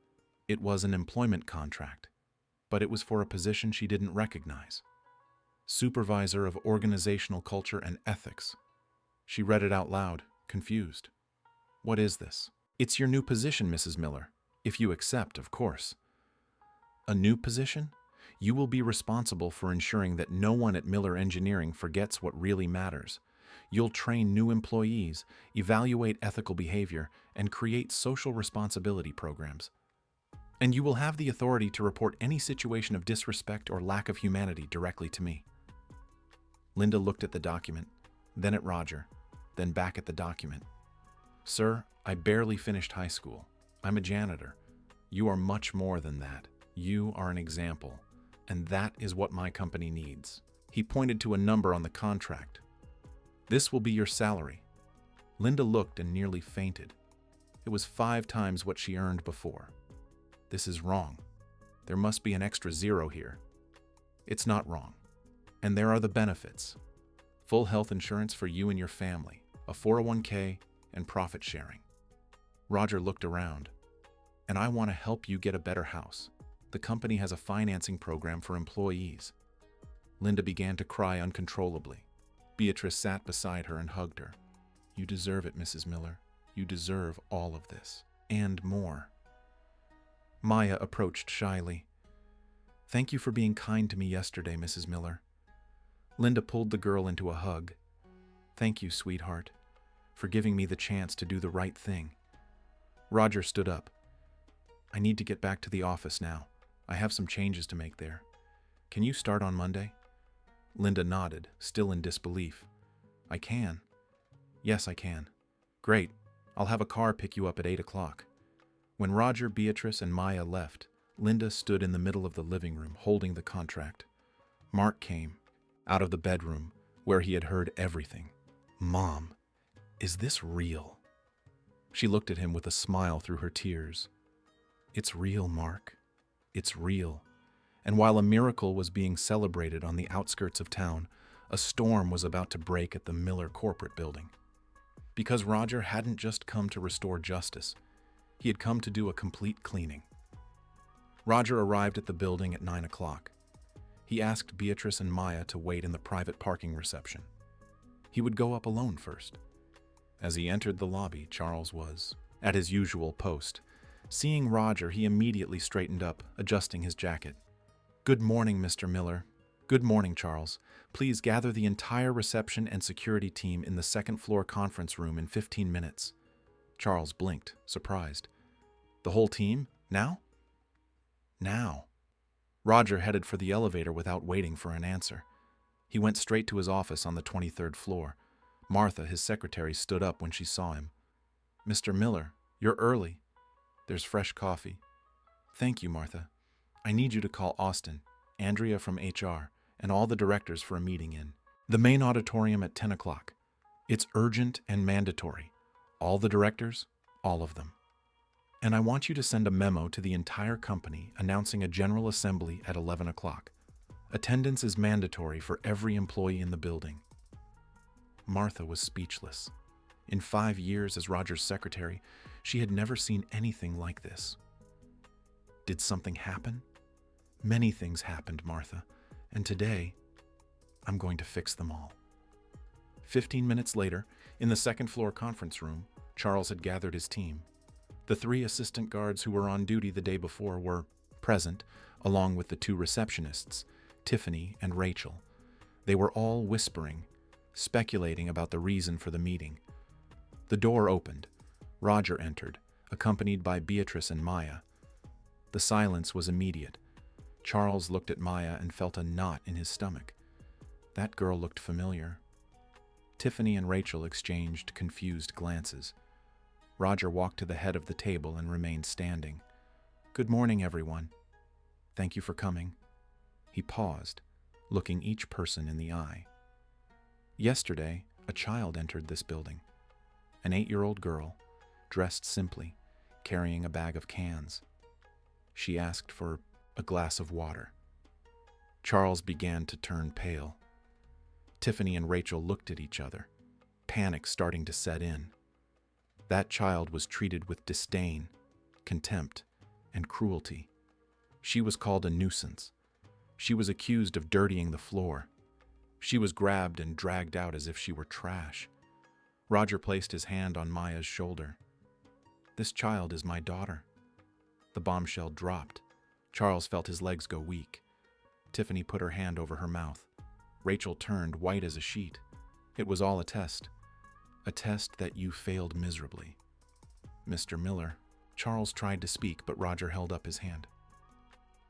It was an employment contract, but it was for a position she didn't recognize. Supervisor of Organizational Culture and Ethics. She read it out loud, confused. What is this? It's your new position, Mrs. Miller. If you accept, of course. A new position? You will be responsible for ensuring that no one at Miller Engineering forgets what really matters. You'll train new employees, evaluate ethical behavior, and create social responsibility programs. And you will have the authority to report any situation of disrespect or lack of humanity directly to me. Linda looked at the document, then at Roger, then back at the document. Sir, I barely finished high school. I'm a janitor. You are much more than that. You are an example, and that is what my company needs. He pointed to a number on the contract. This will be your salary. Linda looked and nearly fainted. It was 5 times what she earned before. This is wrong. There must be an extra 0 here. It's not wrong. And there are the benefits. Full health insurance for you and your family, a 401k, and profit sharing. Roger looked around. And I want to help you get a better house. The company has a financing program for employees. Linda began to cry uncontrollably. Beatrice sat beside her and hugged her. You deserve it, Mrs. Miller. You deserve all of this, and more. Maya approached shyly. Thank you for being kind to me yesterday, Mrs. Miller. Linda pulled the girl into a hug. Thank you, sweetheart, for giving me the chance to do the right thing. Roger stood up. I need to get back to the office now. I have some changes to make there. Can you start on Monday? Linda nodded, still in disbelief. I can. Yes, I can. Great. I'll have a car pick you up at 8 o'clock. When Roger, Beatrice, and Maya left, Linda stood in the middle of the living room holding the contract. Mark came, out of the bedroom, where he had heard everything. Mom, is this real? She looked at him with a smile through her tears. It's real, Mark. It's real. And while a miracle was being celebrated on the outskirts of town, a storm was about to break at the Miller corporate building. Because Roger hadn't just come to restore justice, he had come to do a complete cleaning. Roger arrived at the building at 9 o'clock. He asked Beatrice and Maya to wait in the private parking reception. He would go up alone first. As he entered the lobby, Charles was at his usual post. Seeing Roger, he immediately straightened up, adjusting his jacket. Good morning, Mr. Miller. Good morning, Charles. Please gather the entire reception and security team in the second floor conference room in 15 minutes. Charles blinked, surprised. The whole team? Now? Now. Roger headed for the elevator without waiting for an answer. He went straight to his office on the 23rd floor. Martha, his secretary, stood up when she saw him. Mr. Miller, you're early. There's fresh coffee. Thank you, Martha. I need you to call Austin, Andrea from HR, and all the directors for a meeting in the main auditorium at 10 o'clock. It's urgent and mandatory. All the directors, all of them. And I want you to send a memo to the entire company announcing a general assembly at 11 o'clock. Attendance is mandatory for every employee in the building. Martha was speechless. In 5 years as Roger's secretary, she had never seen anything like this. Did something happen? Many things happened, Martha, and today, I'm going to fix them all. 15 minutes later, in the second floor conference room, Charles had gathered his team. The 3 assistant guards who were on duty the day before were present, along with the 2 receptionists, Tiffany and Rachel. They were all whispering, speculating about the reason for the meeting. The door opened. Roger entered, accompanied by Beatrice and Maya. The silence was immediate. Charles looked at Maya and felt a knot in his stomach. That girl looked familiar. Tiffany and Rachel exchanged confused glances. Roger walked to the head of the table and remained standing. Good morning, everyone. Thank you for coming. He paused, looking each person in the eye. Yesterday, a child entered this building. An 8-year-old girl, dressed simply, carrying a bag of cans. She asked for a glass of water. Charles began to turn pale. Tiffany and Rachel looked at each other, panic starting to set in. That child was treated with disdain, contempt, and cruelty. She was called a nuisance. She was accused of dirtying the floor. She was grabbed and dragged out as if she were trash. Roger placed his hand on Maya's shoulder. This child is my daughter. The bombshell dropped. Charles felt his legs go weak. Tiffany put her hand over her mouth. Rachel turned white as a sheet. It was all a test that you failed miserably. Mr. Miller, Charles tried to speak, but Roger held up his hand.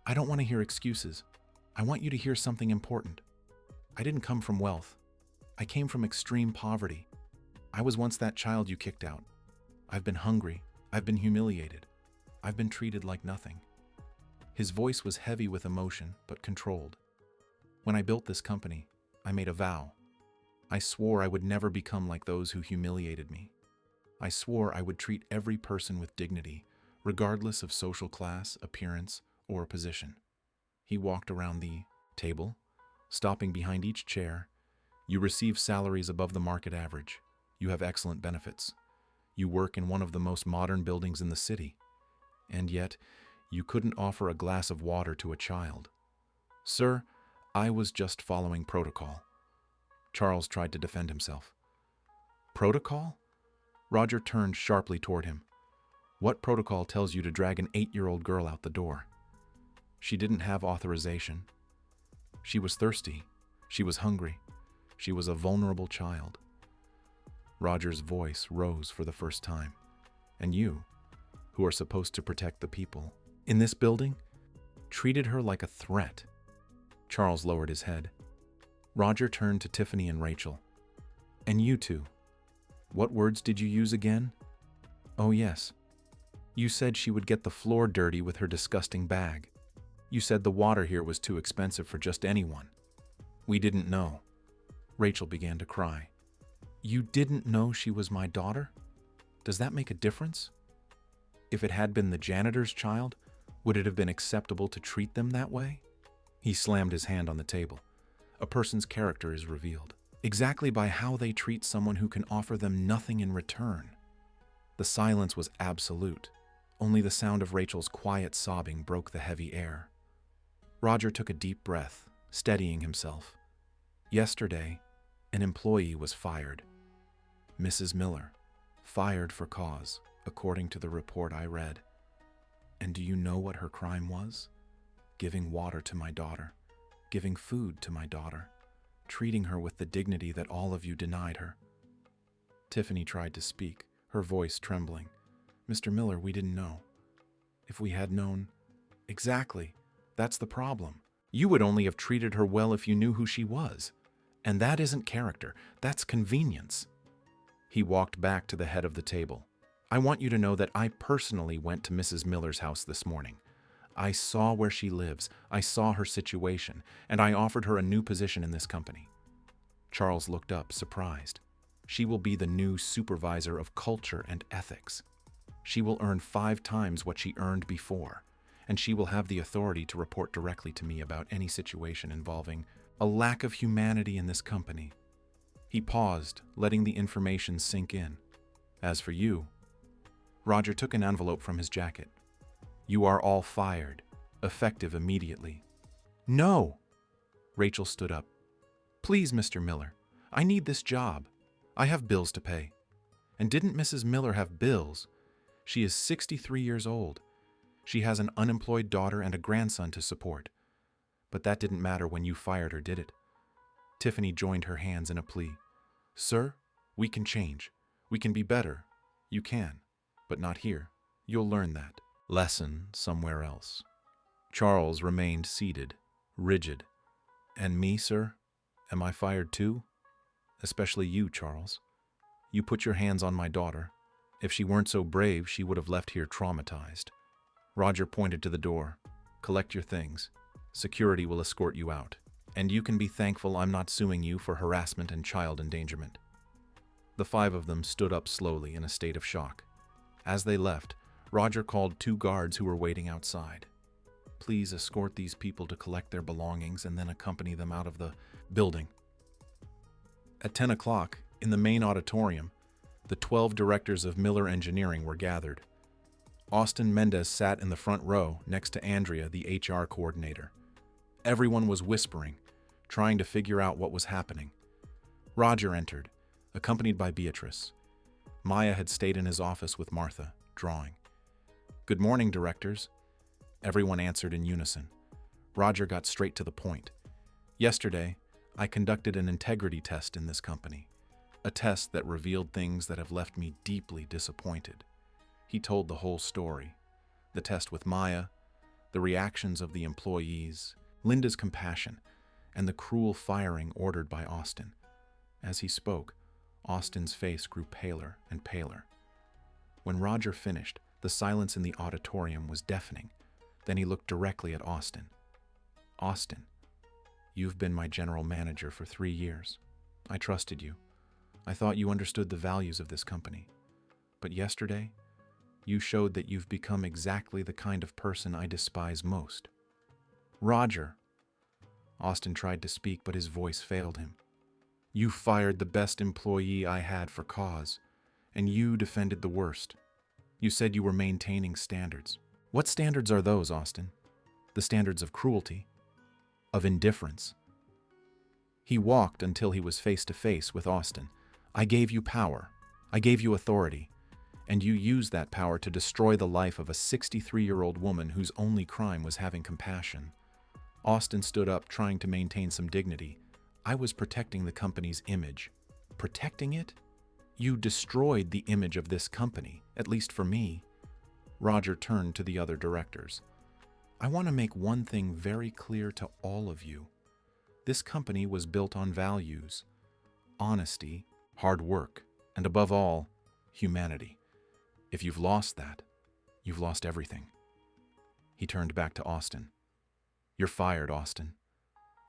I don't want to hear excuses. I want you to hear something important. I didn't come from wealth. I came from extreme poverty. I was once that child you kicked out. I've been hungry. I've been humiliated. I've been treated like nothing. His voice was heavy with emotion, but controlled. When I built this company, I made a vow. I swore I would never become like those who humiliated me. I swore I would treat every person with dignity, regardless of social class, appearance, or position. He walked around the table, stopping behind each chair. You receive salaries above the market average. You have excellent benefits. You work in one of the most modern buildings in the city. And yet, you couldn't offer a glass of water to a child. Sir, I was just following protocol. Charles tried to defend himself. Protocol? Roger turned sharply toward him. What protocol tells you to drag an 8-year-old girl out the door? She didn't have authorization. She was thirsty. She was hungry. She was a vulnerable child. Roger's voice rose for the first time. And you, who are supposed to protect the people in this building, treated her like a threat. Charles lowered his head. Roger turned to Tiffany and Rachel. And you two, what words did you use again? Oh yes. You said she would get the floor dirty with her disgusting bag. You said the water here was too expensive for just anyone. We didn't know. Rachel began to cry. You didn't know she was my daughter? Does that make a difference? If it had been the janitor's child, would it have been acceptable to treat them that way? He slammed his hand on the table. A person's character is revealed exactly by how they treat someone who can offer them nothing in return. The silence was absolute. Only the sound of Rachel's quiet sobbing broke the heavy air. Roger took a deep breath, steadying himself. Yesterday, an employee was fired. Mrs. Miller, fired for cause, according to the report I read. And do you know what her crime was? Giving water to my daughter. giving food to my daughter, treating her with the dignity that all of you denied her. Tiffany tried to speak, her voice trembling. Mr. Miller, we didn't know. If we had known... Exactly. That's the problem. You would only have treated her well if you knew who she was. And that isn't character. That's convenience. He walked back to the head of the table. I want you to know that I personally went to Mrs. Miller's house this morning. I saw where she lives, I saw her situation, and I offered her a new position in this company. Charles looked up, surprised. She will be the new supervisor of culture and ethics. She will earn 5 times what she earned before, and she will have the authority to report directly to me about any situation involving a lack of humanity in this company. He paused, letting the information sink in. As for you, Roger took an envelope from his jacket. You are all fired, effective immediately. No! Rachel stood up. Please, Mr. Miller, I need this job. I have bills to pay. And didn't Mrs. Miller have bills? She is 63 years old. She has an unemployed daughter and a grandson to support. But that didn't matter when you fired her, did it? Tiffany joined her hands in a plea. Sir, we can change. We can be better. You can. But not here. You'll learn that lesson somewhere else. Charles remained seated, rigid. And me, sir? Am I fired too? Especially you, Charles. You put your hands on my daughter. If she weren't so brave, she would have left here traumatized. Roger pointed to the door. Collect your things. Security will escort you out. And you can be thankful I'm not suing you for harassment and child endangerment. The 5 of them stood up slowly in a state of shock. As they left, Roger called 2 guards who were waiting outside. Please escort these people to collect their belongings and then accompany them out of the building. At 10 o'clock, in the main auditorium, the 12 directors of Miller Engineering were gathered. Austin Mendez sat in the front row next to Andrea, the HR coordinator. Everyone was whispering, trying to figure out what was happening. Roger entered, accompanied by Beatrice. Maya had stayed in his office with Martha, drawing. Good morning, directors. Everyone answered in unison. Roger got straight to the point. Yesterday, I conducted an integrity test in this company, a test that revealed things that have left me deeply disappointed. He told the whole story, the test with Maya, the reactions of the employees, Linda's compassion, and the cruel firing ordered by Austin. As he spoke, Austin's face grew paler and paler. When Roger finished, the silence in the auditorium was deafening. Then he looked directly at Austin. Austin, you've been my general manager for 3 years. I trusted you. I thought you understood the values of this company. But yesterday, you showed that you've become exactly the kind of person I despise most. Roger. Austin tried to speak, but his voice failed him. You fired the best employee I had for cause, and you defended the worst. You said you were maintaining standards. What standards are those, Austin? The standards of cruelty, of indifference. He walked until he was face to face with Austin. I gave you power. I gave you authority. And you used that power to destroy the life of a 63-year-old woman whose only crime was having compassion. Austin stood up, trying to maintain some dignity. I was protecting the company's image. Protecting it? You destroyed the image of this company, at least for me. Roger turned to the other directors. I want to make one thing very clear to all of you. This company was built on values, honesty, hard work, and above all, humanity. If you've lost that, you've lost everything. He turned back to Austin. You're fired, Austin.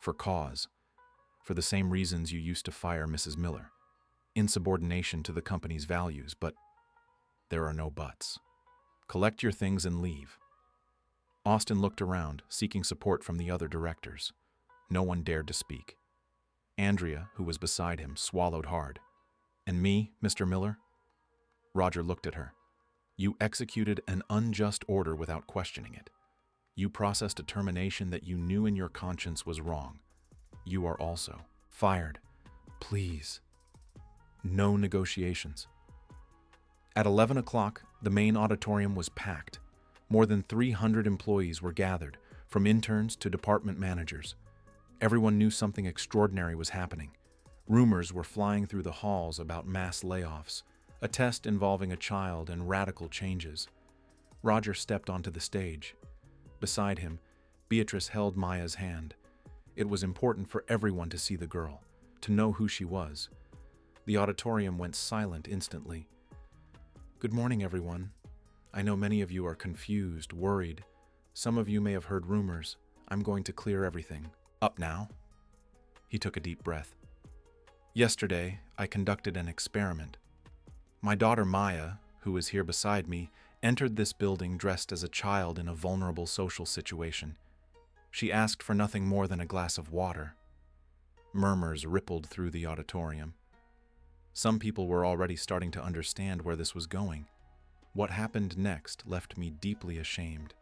For cause. For the same reasons you used to fire Mrs. Miller. Insubordination to the company's values, but there are no buts. Collect your things and leave. Austin looked around, seeking support from the other directors. No one dared to speak. Andrea, who was beside him, swallowed hard. And me, Mr. Miller? Roger looked at her. You executed an unjust order without questioning it. You processed a termination that you knew in your conscience was wrong. You are also fired. Please. No negotiations. At 11 o'clock, the main auditorium was packed. More than 300 employees were gathered, from interns to department managers. Everyone knew something extraordinary was happening. Rumors were flying through the halls about mass layoffs, a test involving a child, and radical changes. Roger stepped onto the stage. Beside him, Beatrice held Maya's hand. It was important for everyone to see the girl, to know who she was. The auditorium went silent instantly. "Good morning, everyone. I know many of you are confused, worried. Some of you may have heard rumors. I'm going to clear everything. Up now." He took a deep breath. "Yesterday, I conducted an experiment. My daughter Maya, who is here beside me, entered this building dressed as a child in a vulnerable social situation. She asked for nothing more than a glass of water." Murmurs rippled through the auditorium. Some people were already starting to understand where this was going. What happened next left me deeply ashamed.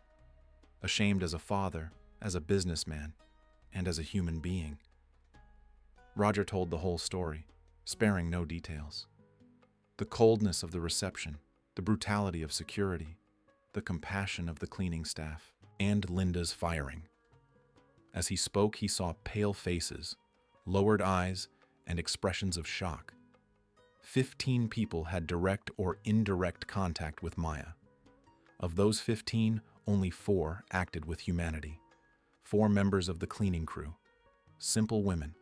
Ashamed as a father, as a businessman, and as a human being. Roger told the whole story, sparing no details. The coldness of the reception, the brutality of security, the compassion of the cleaning staff, and Linda's firing. As he spoke, he saw pale faces, lowered eyes, and expressions of shock. 15 people had direct or indirect contact with Maya. Of those 15, only 4 acted with humanity. 4 members of the cleaning crew, simple women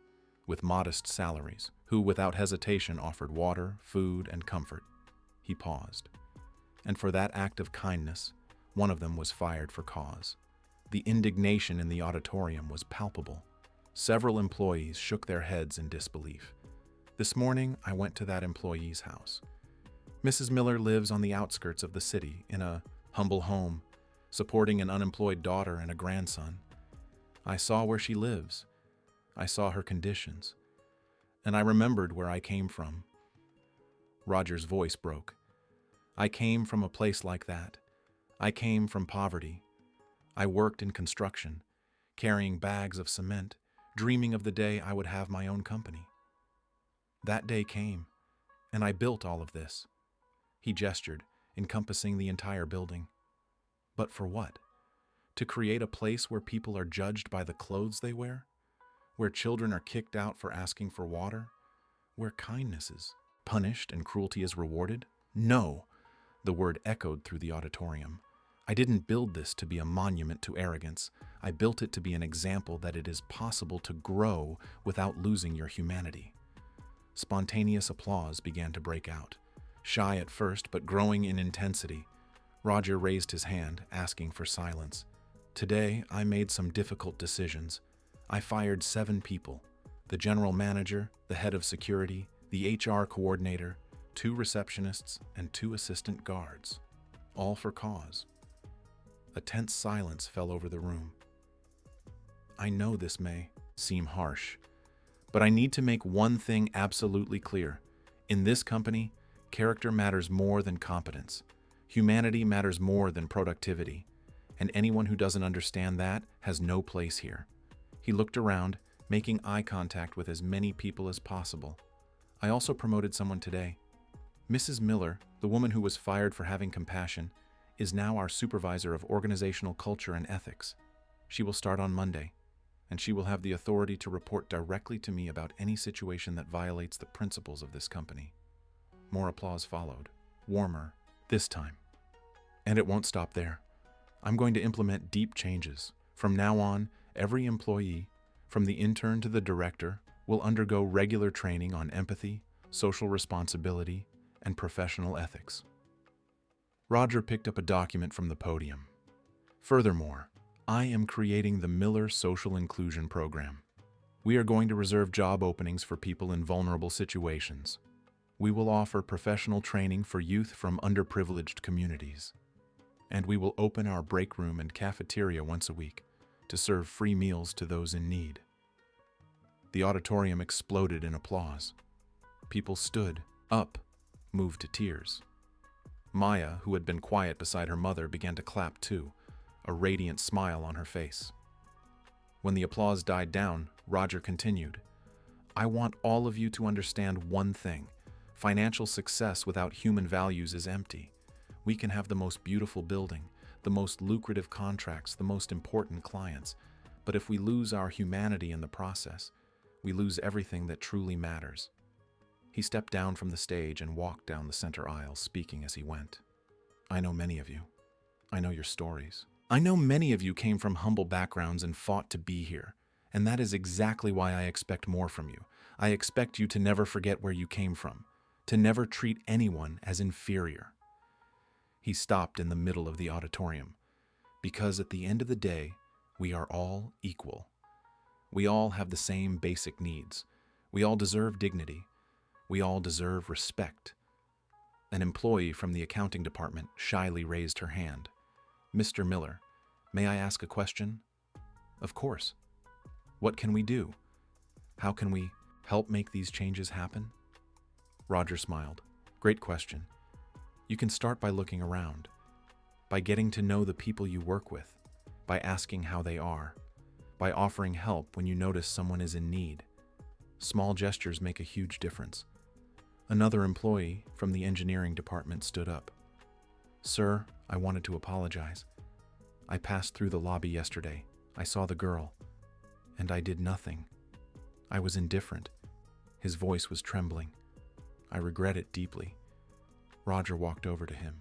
with modest salaries, who without hesitation offered water, food, and comfort. He paused. And for that act of kindness, one of them was fired for cause. The indignation in the auditorium was palpable. Several employees shook their heads in disbelief. This morning, I went to that employee's house. Mrs. Miller lives on the outskirts of the city, in a humble home, supporting an unemployed daughter and a grandson. I saw where she lives. I saw her conditions. And I remembered where I came from. Roger's voice broke. I came from a place like that. I came from poverty. I worked in construction, carrying bags of cement, dreaming of the day I would have my own company. That day came, and I built all of this. He gestured, encompassing the entire building. But for what? To create a place where people are judged by the clothes they wear? Where children are kicked out for asking for water? Where kindness is punished and cruelty is rewarded? No! The word echoed through the auditorium. I didn't build this to be a monument to arrogance. I built it to be an example that it is possible to grow without losing your humanity. Spontaneous applause began to break out. Shy at first, but growing in intensity. Roger raised his hand, asking for silence. Today, I made some difficult decisions. I fired 7 people: the general manager, the head of security, the HR coordinator, 2 receptionists, and 2 assistant guards. All for cause. A tense silence fell over the room. I know this may seem harsh, but I need to make one thing absolutely clear. In this company, character matters more than competence. Humanity matters more than productivity. And anyone who doesn't understand that has no place here. He looked around, making eye contact with as many people as possible. I also promoted someone today. Mrs. Miller, the woman who was fired for having compassion, is now our supervisor of organizational culture and ethics. She will start on Monday, and she will have the authority to report directly to me about any situation that violates the principles of this company. More applause followed, warmer this time. And it won't stop there. I'm going to implement deep changes. From now on, every employee, from the intern to the director, will undergo regular training on empathy, social responsibility, and professional ethics. Roger picked up a document from the podium. Furthermore, I am creating the Miller Social Inclusion Program. We are going to reserve job openings for people in vulnerable situations. We will offer professional training for youth from underprivileged communities. And we will open our break room and cafeteria once a week to serve free meals to those in need. The auditorium exploded in applause. People stood up, moved to tears. Maya, who had been quiet beside her mother, began to clap too, a radiant smile on her face. When the applause died down, Roger continued, I want all of you to understand one thing. Financial success without human values is empty. We can have the most beautiful building, the most lucrative contracts, the most important clients, But if we lose our humanity in the process, we lose everything that truly matters. He stepped down from the stage and walked down the center aisle, speaking as he went. I know many of you. I know your stories. I know many of you came from humble backgrounds and fought to be here, and that is exactly why I expect more from you. I expect you to never forget where you came from, to never treat anyone as inferior. He stopped in the middle of the auditorium, because at the end of the day, we are all equal. We all have the same basic needs. We all deserve dignity. We all deserve respect. An employee from the accounting department shyly raised her hand. Mr. Miller, may I ask a question? Of course. What can we do? How can we help make these changes happen? Roger smiled. Great question. You can start by looking around, by getting to know the people you work with, by asking how they are, by offering help when you notice someone is in need. Small gestures make a huge difference. Another employee from the engineering department stood up. Sir, I wanted to apologize. I passed through the lobby yesterday. I saw the girl, and I did nothing. I was indifferent. His voice was trembling. I regret it deeply. Roger walked over to him.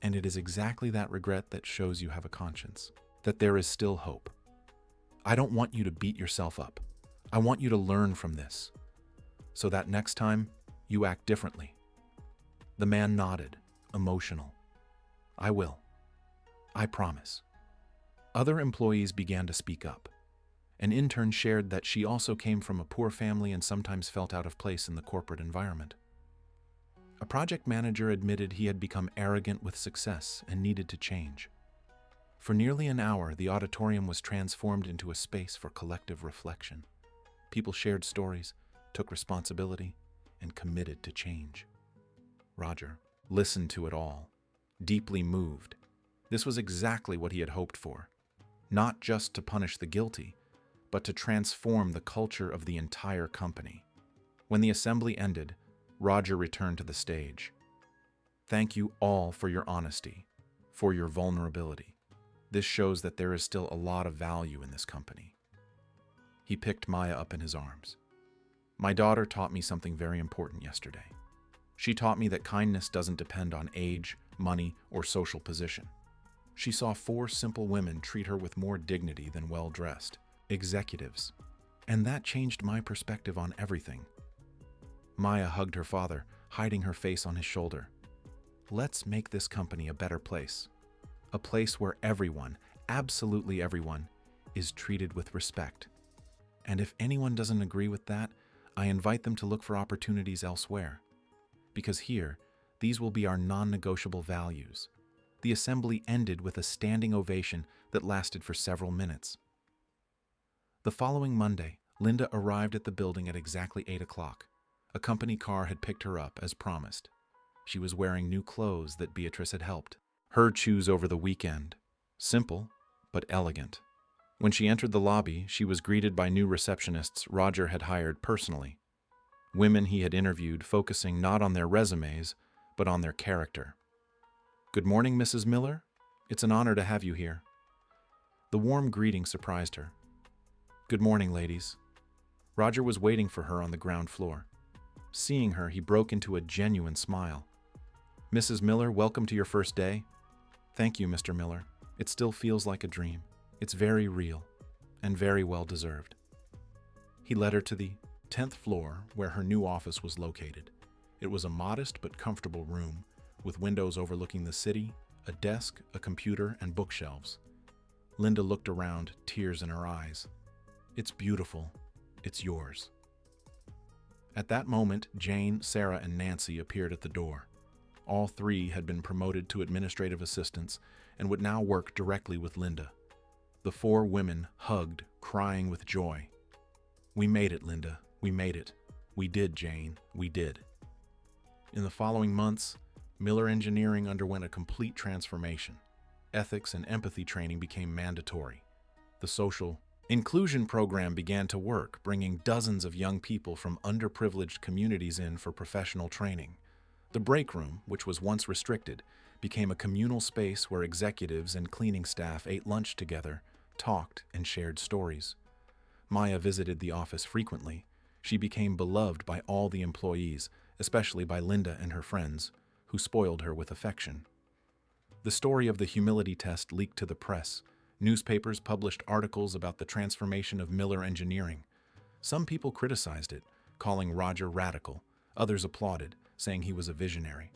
And it is exactly that regret that shows you have a conscience, that there is still hope. I don't want you to beat yourself up. I want you to learn from this, so that next time you act differently. The man nodded, emotional. I will. I promise. Other employees began to speak up. An intern shared that she also came from a poor family and sometimes felt out of place in the corporate environment. A project manager admitted he had become arrogant with success and needed to change. For nearly an hour, the auditorium was transformed into a space for collective reflection. People shared stories, took responsibility, and committed to change. Roger listened to it all, deeply moved. This was exactly what he had hoped for, not just to punish the guilty, but to transform the culture of the entire company. When the assembly ended, Roger returned to the stage. Thank you all for your honesty, for your vulnerability. This shows that there is still a lot of value in this company. He picked Maya up in his arms. My daughter taught me something very important yesterday. She taught me that kindness doesn't depend on age, money, or social position. She saw 4 simple women treat her with more dignity than well-dressed executives, and that changed my perspective on everything. Maya hugged her father, hiding her face on his shoulder. Let's make this company a better place. A place where everyone, absolutely everyone, is treated with respect. And if anyone doesn't agree with that, I invite them to look for opportunities elsewhere. Because here, these will be our non-negotiable values. The assembly ended with a standing ovation that lasted for several minutes. The following Monday, Linda arrived at the building at exactly 8 o'clock. A company car had picked her up as promised. She was wearing new clothes that Beatrice had helped her choose over the weekend. Simple, but elegant. When she entered the lobby, she was greeted by new receptionists Roger had hired personally. Women he had interviewed focusing not on their resumes, but on their character. Good morning, Mrs. Miller. It's an honor to have you here. The warm greeting surprised her. Good morning, ladies. Roger was waiting for her on the ground floor. Seeing her, he broke into a genuine smile. Mrs. Miller, welcome to your first day. Thank you, Mr. Miller. It still feels like a dream. It's very real and very well deserved. He led her to the 10th floor where her new office was located. It was a modest but comfortable room with windows overlooking the city, a desk, a computer, and bookshelves. Linda looked around, tears in her eyes. It's beautiful. It's yours. At that moment, Jane, Sarah, and Nancy appeared at the door. All 3 had been promoted to administrative assistants and would now work directly with Linda. The 4 women hugged, crying with joy. We made it, Linda. We made it. We did, Jane. We did. In the following months, Miller Engineering underwent a complete transformation. Ethics and empathy training became mandatory. The social inclusion program began to work, bringing dozens of young people from underprivileged communities in for professional training. The break room, which was once restricted, became a communal space where executives and cleaning staff ate lunch together, talked, and shared stories. Maya visited the office frequently. She became beloved by all the employees, especially by Linda and her friends, who spoiled her with affection. The story of the humility test leaked to the press. Newspapers published articles about the transformation of Miller Engineering. Some people criticized it, calling Roger radical. Others applauded, saying he was a visionary.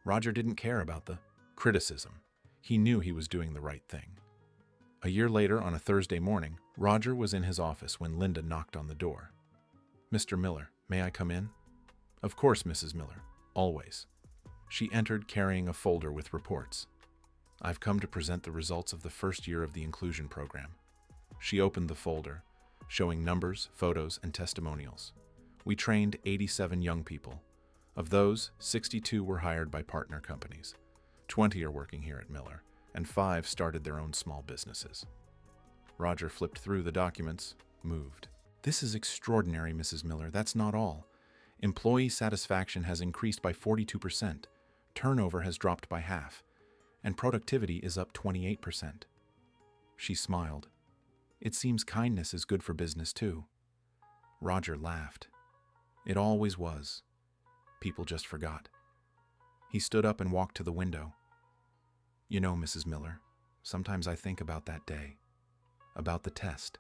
Roger didn't care about the criticism. He knew he was doing the right thing. A year later, on a Thursday morning, Roger was in his office when Linda knocked on the door. "Mr. Miller, may I come in?" "Of course, Mrs. Miller, always." She entered carrying a folder with reports. "I've come to present the results of the first year of the inclusion program." She opened the folder, showing numbers, photos, and testimonials. "We trained 87 young people. Of those, 62 were hired by partner companies. 20 are working here at Miller, and 5 started their own small businesses." Roger flipped through the documents, moved. "This is extraordinary, Mrs. Miller. That's not all. Employee satisfaction has increased by 42%, turnover has dropped by half, and productivity is up 28%. She smiled. "It seems kindness is good for business, too." Roger laughed. "It always was. People just forgot." He stood up and walked to the window. "You know, Mrs. Miller, sometimes I think about that day, about the test,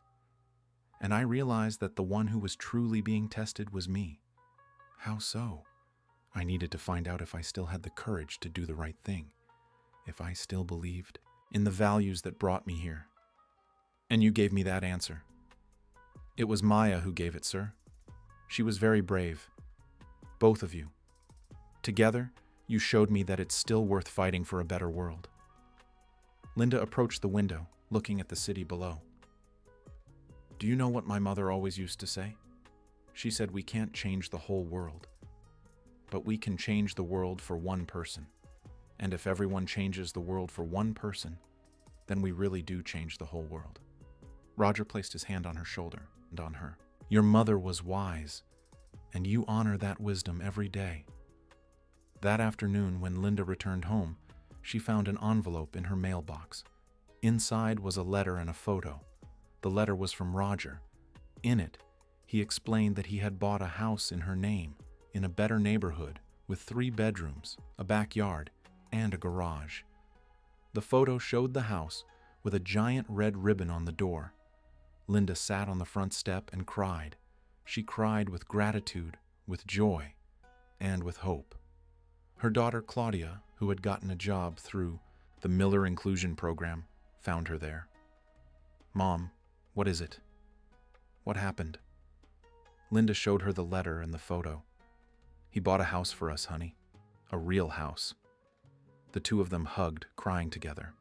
and I realized that the one who was truly being tested was me." "How so?" "I needed to find out if I still had the courage to do the right thing, if I still believed in the values that brought me here. And you gave me that answer." "It was Maya who gave it, sir. She was very brave. Both of you. Together, you showed me that it's still worth fighting for a better world." Linda approached the window, looking at the city below. "Do you know what my mother always used to say? She said we can't change the whole world, but we can change the world for one person. And if everyone changes the world for one person, then we really do change the whole world." Roger placed his hand on her shoulder and on her. "Your mother was wise, and you honor that wisdom every day." That afternoon, when Linda returned home, she found an envelope in her mailbox. Inside was a letter and a photo. The letter was from Roger. In it, he explained that he had bought a house in her name, in a better neighborhood, with 3 bedrooms, a backyard, and a garage. The photo showed the house with a giant red ribbon on the door. Linda sat on the front step and cried. She cried with gratitude, with joy, and with hope. Her daughter Claudia, who had gotten a job through the Miller Inclusion Program, found her there. "Mom, what is it? What happened?" Linda showed her the letter and the photo. "He bought a house for us, honey. A real house." The two of them hugged, crying together.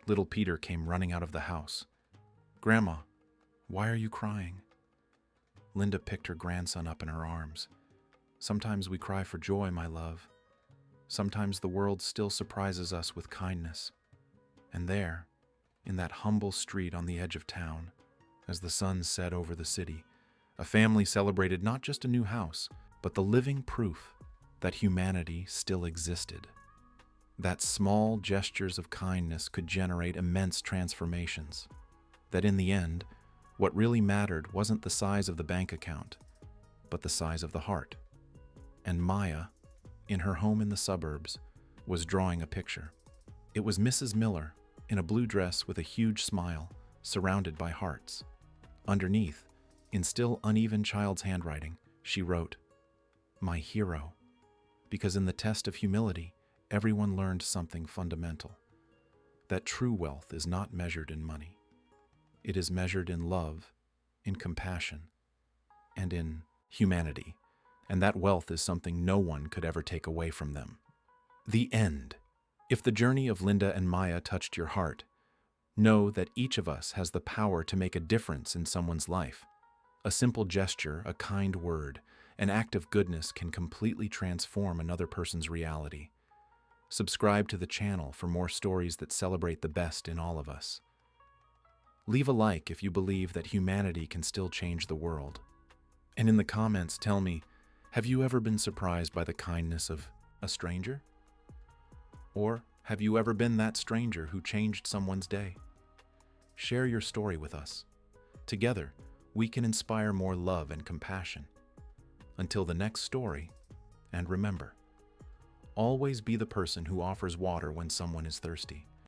Little Peter came running out of the house. "Grandma, why are you crying?" Linda picked her grandson up in her arms. "Sometimes we cry for joy, my love. Sometimes the world still surprises us with kindness." And there, in that humble street on the edge of town, as the sun set over the city, a family celebrated not just a new house, but the living proof that humanity still existed. That small gestures of kindness could generate immense transformations. That in the end, what really mattered wasn't the size of the bank account, but the size of the heart. And Maya, in her home in the suburbs, was drawing a picture. It was Mrs. Miller, in a blue dress with a huge smile, surrounded by hearts. Underneath, in still uneven child's handwriting, she wrote, "My hero," because in the test of humility, everyone learned something fundamental. That true wealth is not measured in money. It is measured in love, in compassion, and in humanity. And that wealth is something no one could ever take away from them. The end. If the journey of Linda and Maya touched your heart, know that each of us has the power to make a difference in someone's life. A simple gesture, a kind word, an act of goodness can completely transform another person's reality. Subscribe to the channel for more stories that celebrate the best in all of us. Leave a like if you believe that humanity can still change the world. And in the comments, tell me, have you ever been surprised by the kindness of a stranger? Or have you ever been that stranger who changed someone's day? Share your story with us. Together, we can inspire more love and compassion. Until the next story, and remember, always be the person who offers water when someone is thirsty.